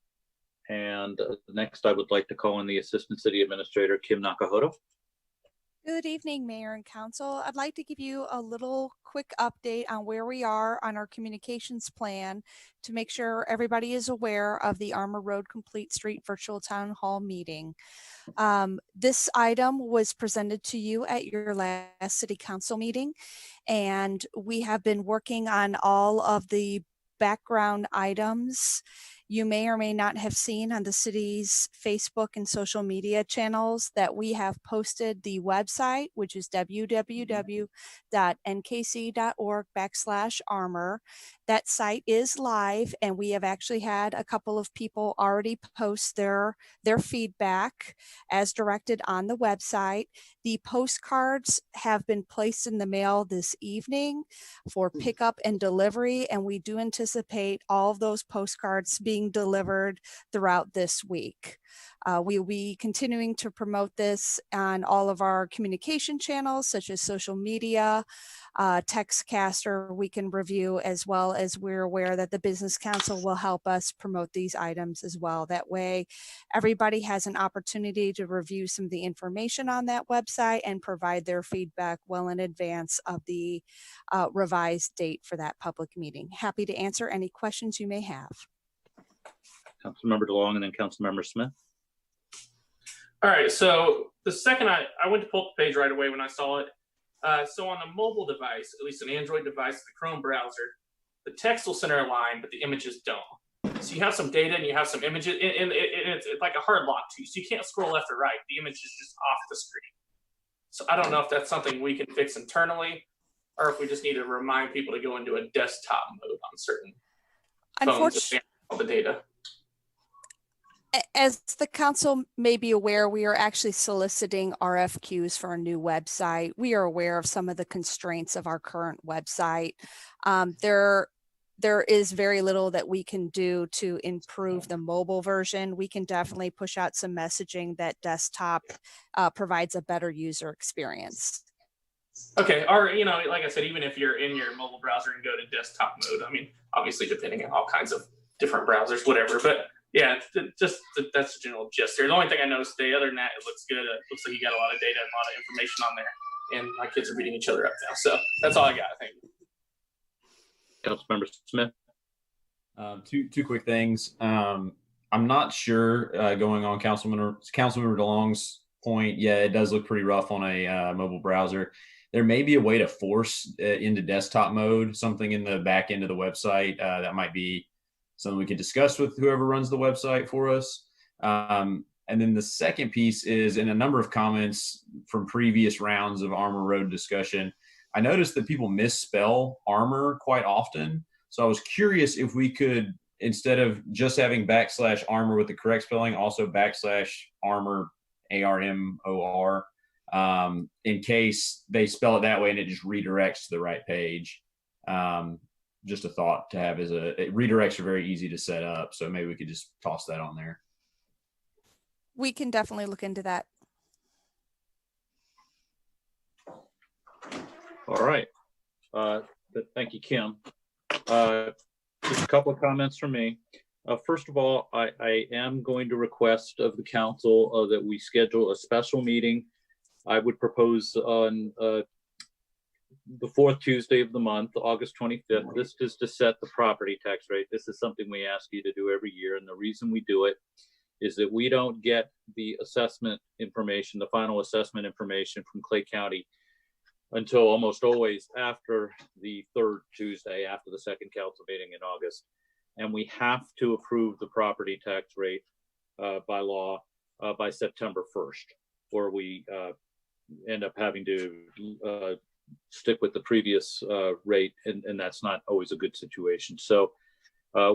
And next, I would like to call on the Assistant City Administrator, Kim Nakahoro. Good evening, Mayor and Council. I'd like to give you a little quick update on where we are on our communications plan to make sure everybody is aware of the Armour Road Complete Street Virtual Town Hall meeting. This item was presented to you at your last City Council meeting, and we have been working on all of the background items you may or may not have seen on the city's Facebook and social media channels that we have posted the website, which is www.nkc.org/armor. That site is live, and we have actually had a couple of people already post their feedback as directed on the website. The postcards have been placed in the mail this evening for pickup and delivery, and we do anticipate all of those postcards being delivered throughout this week. We will be continuing to promote this on all of our communication channels, such as social media, Textcaster, we can review, as well as we're aware that the Business Council will help us promote these items as well. That way, everybody has an opportunity to review some of the information on that website and provide their feedback well in advance of the revised date for that public meeting. Happy to answer any questions you may have. Councilmember DeLong and then Councilmember Smith. All right, so the second I went to pull up the page right away when I saw it. So on a mobile device, at least an Android device, the Chrome browser, the text will center align, but the images don't. So you have some data and you have some images, and it's like a hard lock too. So you can't scroll left or right. The image is just off the screen. So I don't know if that's something we can fix internally, or if we just need to remind people to go into a desktop mode on certain phones to all the data. As the council may be aware, we are actually soliciting RFQs for a new website. We are aware of some of the constraints of our current website. There is very little that we can do to improve the mobile version. We can definitely push out some messaging that desktop provides a better user experience. Okay, or like I said, even if you're in your mobile browser and go to desktop mode, I mean, obviously depending on all kinds of different browsers, whatever, but yeah, that's the general gist there. The only thing I noticed today, other than that, it looks good. It looks like you got a lot of data and a lot of information on there, and my kids are beating each other up now. So that's all I got, I think. Councilmember Smith. Two quick things. I'm not sure, going on Councilmember DeLong's point, yeah, it does look pretty rough on a mobile browser. There may be a way to force into desktop mode, something in the back end of the website. That might be something we could discuss with whoever runs the website for us. And then the second piece is, in a number of comments from previous rounds of Armour Road discussion, I noticed that people misspell armor quite often. So I was curious if we could, instead of just having /armor with the correct spelling, also /armor, ARMOR, in case they spell it that way and it just redirects to the right page. Just a thought to have as redirects are very easy to set up. So maybe we could just toss that on there. We can definitely look into that. All right. Thank you, Kim. Just a couple of comments from me. First of all, I am going to request of the council that we schedule a special meeting. I would propose on the fourth Tuesday of the month, August 25th. This is to set the property tax rate. This is something we ask you to do every year. And the reason we do it is that we don't get the assessment information, the final assessment information from Clay County until almost always after the third Tuesday, after the second council meeting in August. And we have to approve the property tax rate by law by September 1st, or we end up having to stick with the previous rate, and that's not always a good situation. So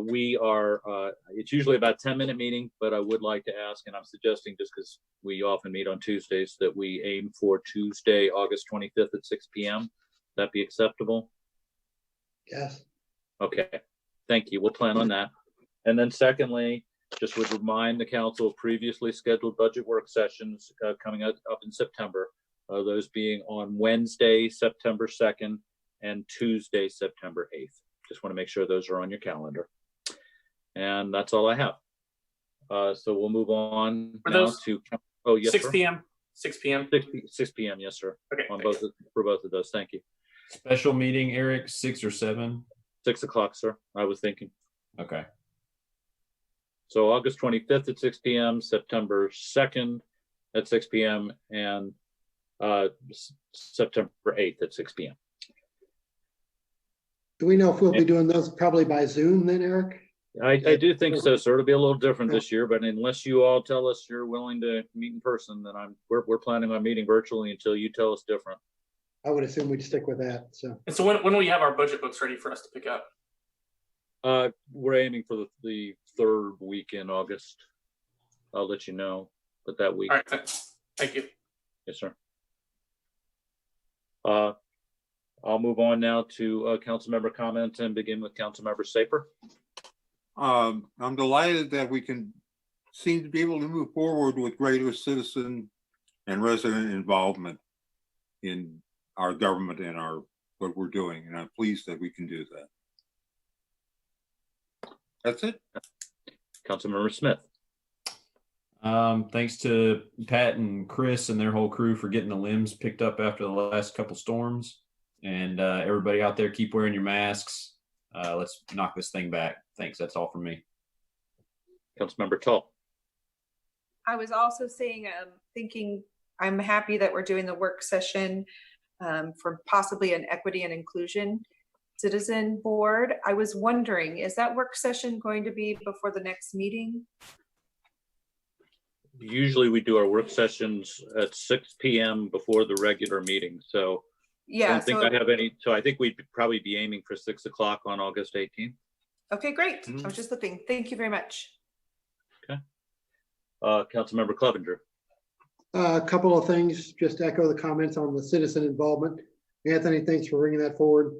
we are, it's usually about a 10-minute meeting, but I would like to ask, and I'm suggesting just because we often meet on Tuesdays, that we aim for Tuesday, August 25th at 6 p.m. That be acceptable? Yes. Okay, thank you. We'll plan on that. And then secondly, just would remind the council of previously scheduled budget work sessions coming up in September, those being on Wednesday, September 2nd and Tuesday, September 8th. Just want to make sure those are on your calendar. And that's all I have. So we'll move on now to, oh, yes, 6 sir. p.m. 6 p.m. 6 p.m. Yes, sir. Okay. On both for both of those. Thank you. Special meeting, Eric, 6 or 7? 6 o'clock, sir. I was thinking. Okay. So August 25th at 6 p.m., September 2nd at 6 p.m., and September 8th at 6 p.m. Do we know if we'll be doing those probably by Zoom then, Eric? I do think so, sir. It'll be a little different this year, but unless you all tell us you're willing to meet in person, then we're planning on meeting virtually until you tell us different. I would assume we'd stick with that. So. And so when will you have our budget books ready for us to pick up? We're aiming for the third week in August. I'll let you know, but that week. All right, thanks. Thank you. Yes, sir. I'll move on now to council member comments and begin with council member Saper. I'm delighted that we can seem to be able to move forward with greater citizen and resident involvement in our government and what we're doing, and I'm pleased that we can do that. That's it. Councilmember Smith. Thanks to Pat and Chris and their whole crew for getting the limbs picked up after the last couple storms. And everybody out there, keep wearing your masks. Let's knock this thing back. Thanks. That's all from me. Councilmember Tull. I was also saying, thinking I'm happy that we're doing the work session for possibly an equity and inclusion citizen board. I was wondering, is that work session going to be before the next meeting? Usually we do our work sessions at 6 p.m. before the regular meeting. So yeah, I don't think I have any. So I think we'd probably be aiming for 6 o'clock on August 18th. Okay, great. I was just looking. Thank you very much. Okay. Councilmember Clevenger. A couple of things, just to echo the comments on the citizen involvement. Anthony, thanks for bringing that forward.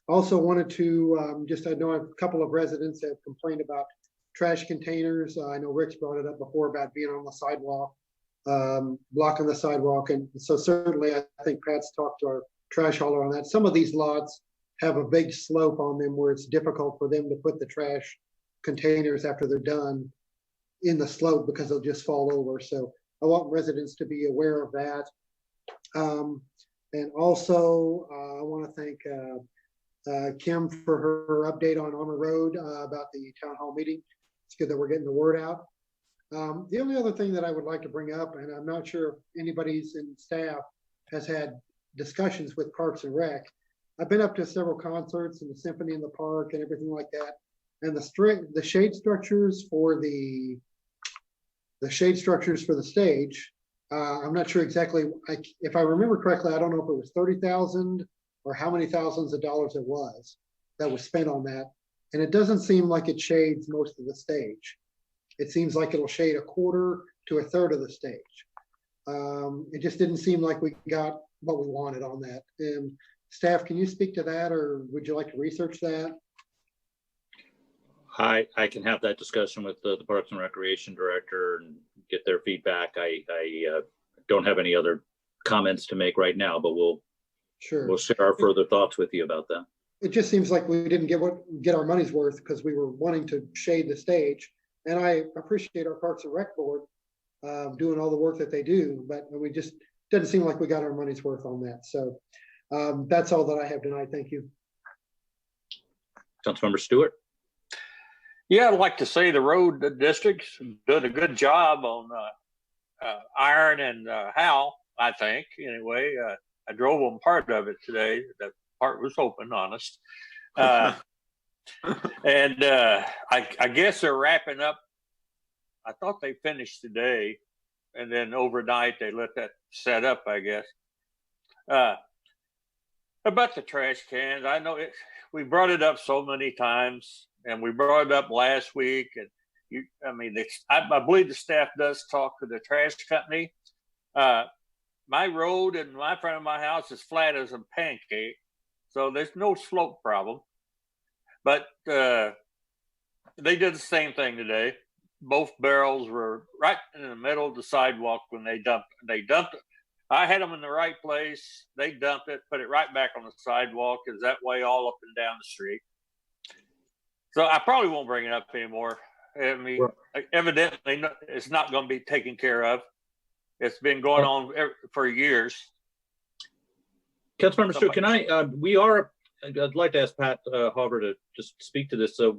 Also wanted to I know a couple of residents have complained about trash containers. I know Rick's brought it up before about being on the sidewalk, blocking the sidewalk. And so certainly I think Pat's talked to our trash hauler on that. Some of these lots have a big slope on them where it's difficult for them to put the trash containers after they're done in the slope because they'll just fall over. So I want residents to be aware of that. And also I want to thank Kim for her update on the road about the town hall meeting. It's good that we're getting the word out. The only other thing that I would like to bring up, and I'm not sure if anybody's in staff has had discussions with Parks and Rec. I've been up to several concerts and the symphony in the park and everything like that. And the shade structures for the stage, I'm not sure exactly. If I remember correctly, I don't know if it was 30,000 or how many thousands of dollars it was that was spent on that. And it doesn't seem like it shades most of the stage. It seems like it'll shade a quarter to a third of the stage. It just didn't seem like we got what we wanted on that. And Staff, can you speak to that, or would you like to research that? I can have that discussion with the Parks and Recreation Director and get their feedback. I don't have any other comments to make right now, but we'll share our further thoughts with you about that. It just seems like we didn't get our money's worth because we were wanting to shade the stage. And I appreciate our Parks and Rec Board doing all the work that they do, but we just doesn't seem like we got our money's worth on that. So that's all that I have tonight. Thank you. Councilmember Stewart. Yeah, I'd like to say the road district's did a good job on Iron and Howell, I think. Anyway, I drove on part of it today. The part was open, honest. And I guess they're wrapping up. I thought they finished today, and then overnight they let that set up, I guess. About the trash cans, I know we brought it up so many times, and we brought it up last week. And I believe the staff does talk to the trash company. My road in my front of my house is flat as a pancake, so there's no slope problem. But they did the same thing today. Both barrels were right in the middle of the sidewalk when they dumped it. I had them in the right place. They dumped it, put it right back on the sidewalk, is that way all up and down the street. So I probably won't bring it up anymore. I mean, evidently it's not going to be taken care of. It's been going on for years. Councilmember Stewart, can I'd like to ask Pat Hauber to just speak to this. So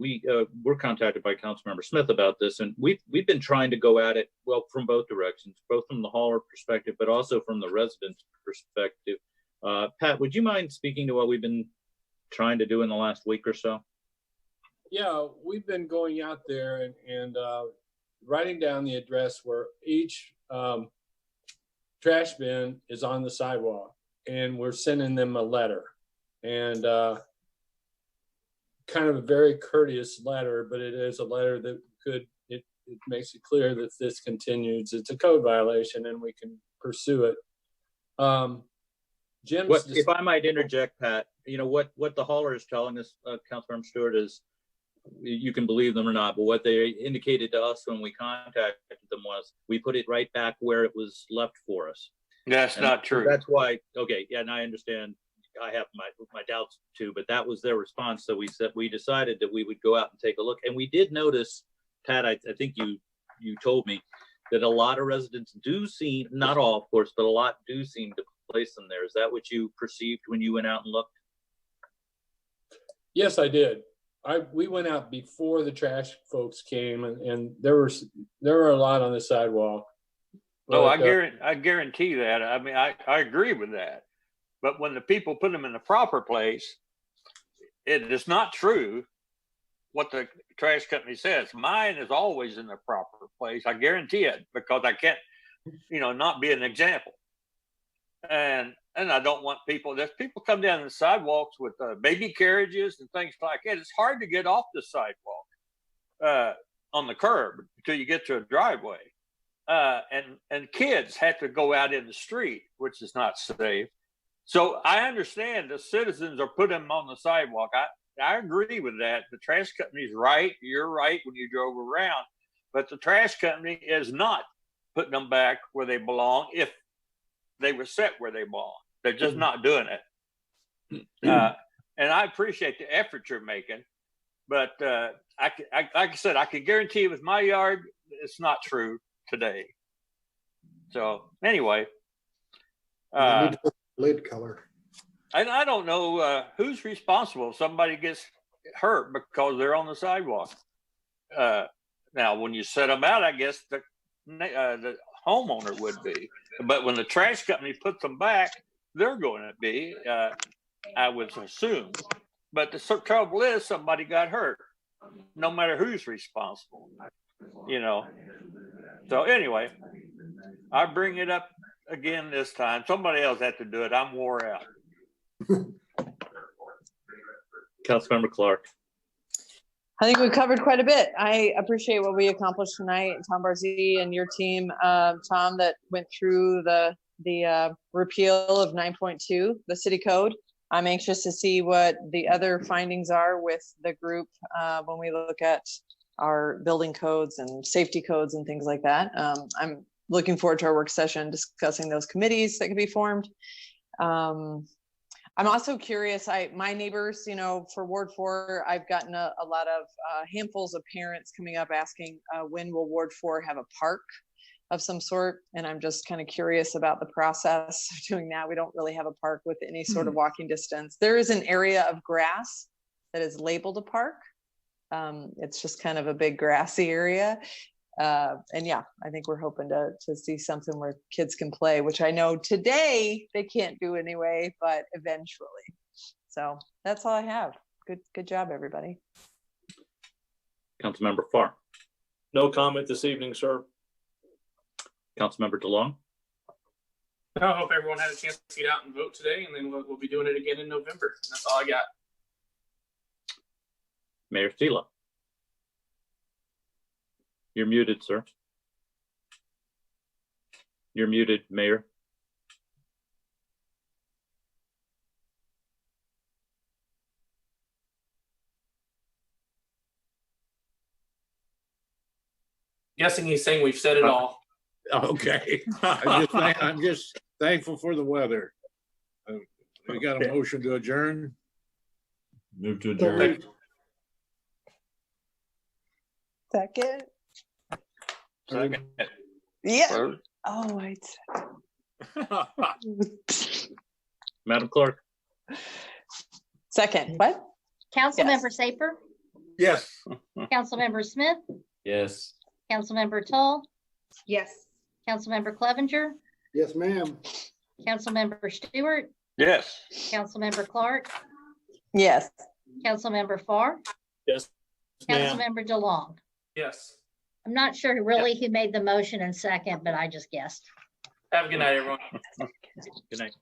we're contacted by Councilmember Smith about this, and we've been trying to go at it, well, from both directions, both from the hauler perspective, but also from the resident perspective. Pat, would you mind speaking to what we've been trying to do in the last week or so? Yeah, we've been going out there and writing down the address where each trash bin is on the sidewalk, and we're sending them a letter. And kind of a very courteous letter, but it is a letter that it makes it clear that this continues. It's a code violation and we can pursue it. If I might interject, Pat, what the hauler is telling us, Councilmember Stewart, is you can believe them or not, but what they indicated to us when we contacted them was we put it right back where it was left for us. That's not true. That's why, okay, yeah, and I understand. I have my doubts too, but that was their response. So we decided that we would go out and take a look. And we did notice, Pat, I think you told me that a lot of residents do seem, not all of course, but a lot do seem to place them there. Is that what you perceived when you went out and looked? Yes, I did. We went out before the trash folks came, and there were a lot on the sidewalk. But, I guarantee that. I mean, I agree with that. But when the people put them in the proper place, it is not true what the trash company says. Mine is always in the proper place. I guarantee it, because I can't, not be an example. And I don't want there's people come down the sidewalks with baby carriages and things like that. It's hard to get off the sidewalk on the curb until you get to a driveway. And kids have to go out in the street, which is not safe. So I understand the citizens are putting them on the sidewalk. I agree with that. The trash company's right. You're right when you drove around. But the trash company is not putting them back where they belong if they were set where they belong. They're just not doing it. And I appreciate the effort you're making. But like I said, I can guarantee you with my yard, it's not true today. So anyway. Lid color. And I don't know who's responsible if somebody gets hurt because they're on the sidewalk. Now, when you set them out, I guess the homeowner would be. But when the trash company puts them back, they're going to be, I would assume. But the trouble is somebody got hurt, no matter who's responsible, So anyway, I bring it up again this time. Somebody else had to do it. I'm wore out. Councilmember Clark. I think we covered quite a bit. I appreciate what we accomplished tonight, Tom Barzee and your team, Tom, that went through the repeal of 9.2, the city code. I'm anxious to see what the other findings are with the group when we look at our building codes and safety codes and things like that. I'm looking forward to our work session discussing those committees that could be formed. I'm also curious, my neighbors, you know, for Ward 4, I've gotten a lot of handfuls of parents coming up asking when will Ward 4 have a park of some sort? And I'm just kind of curious about the process of doing that. We don't really have a park with any sort of walking distance. There is an area of grass that is labeled a park. It's just kind of a big grassy area. And yeah, I think we're hoping to see something where kids can play, which I know today they can't do anyway, but eventually. So that's all I have. Good job, everybody. Councilmember Farr. No comment this evening, sir. Councilmember DeLong. I hope everyone had a chance to get out and vote today, and then we'll be doing it again in November. That's all I got. Mayor Stila. You're muted, sir. You're muted, Mayor. Guessing he's saying we've said it all. Okay. I'm just thankful for the weather. We got a motion to adjourn. Move to adjourn. Second. Second. Yeah. Oh, wait. Madam Clerk. Second. What? Councilmember Saper, Yes. Councilmember Smith, Yes. Councilmember Tull, Yes. Councilmember Clevenger, Yes, ma'am. Councilmember Stewart, Yes. Councilmember Clark, Yes. Councilmember Farr, Yes, ma'am. Councilmember DeLong. Yes. I'm not sure really who made the motion and second, but I just guessed. Have a good night, everyone. Good night.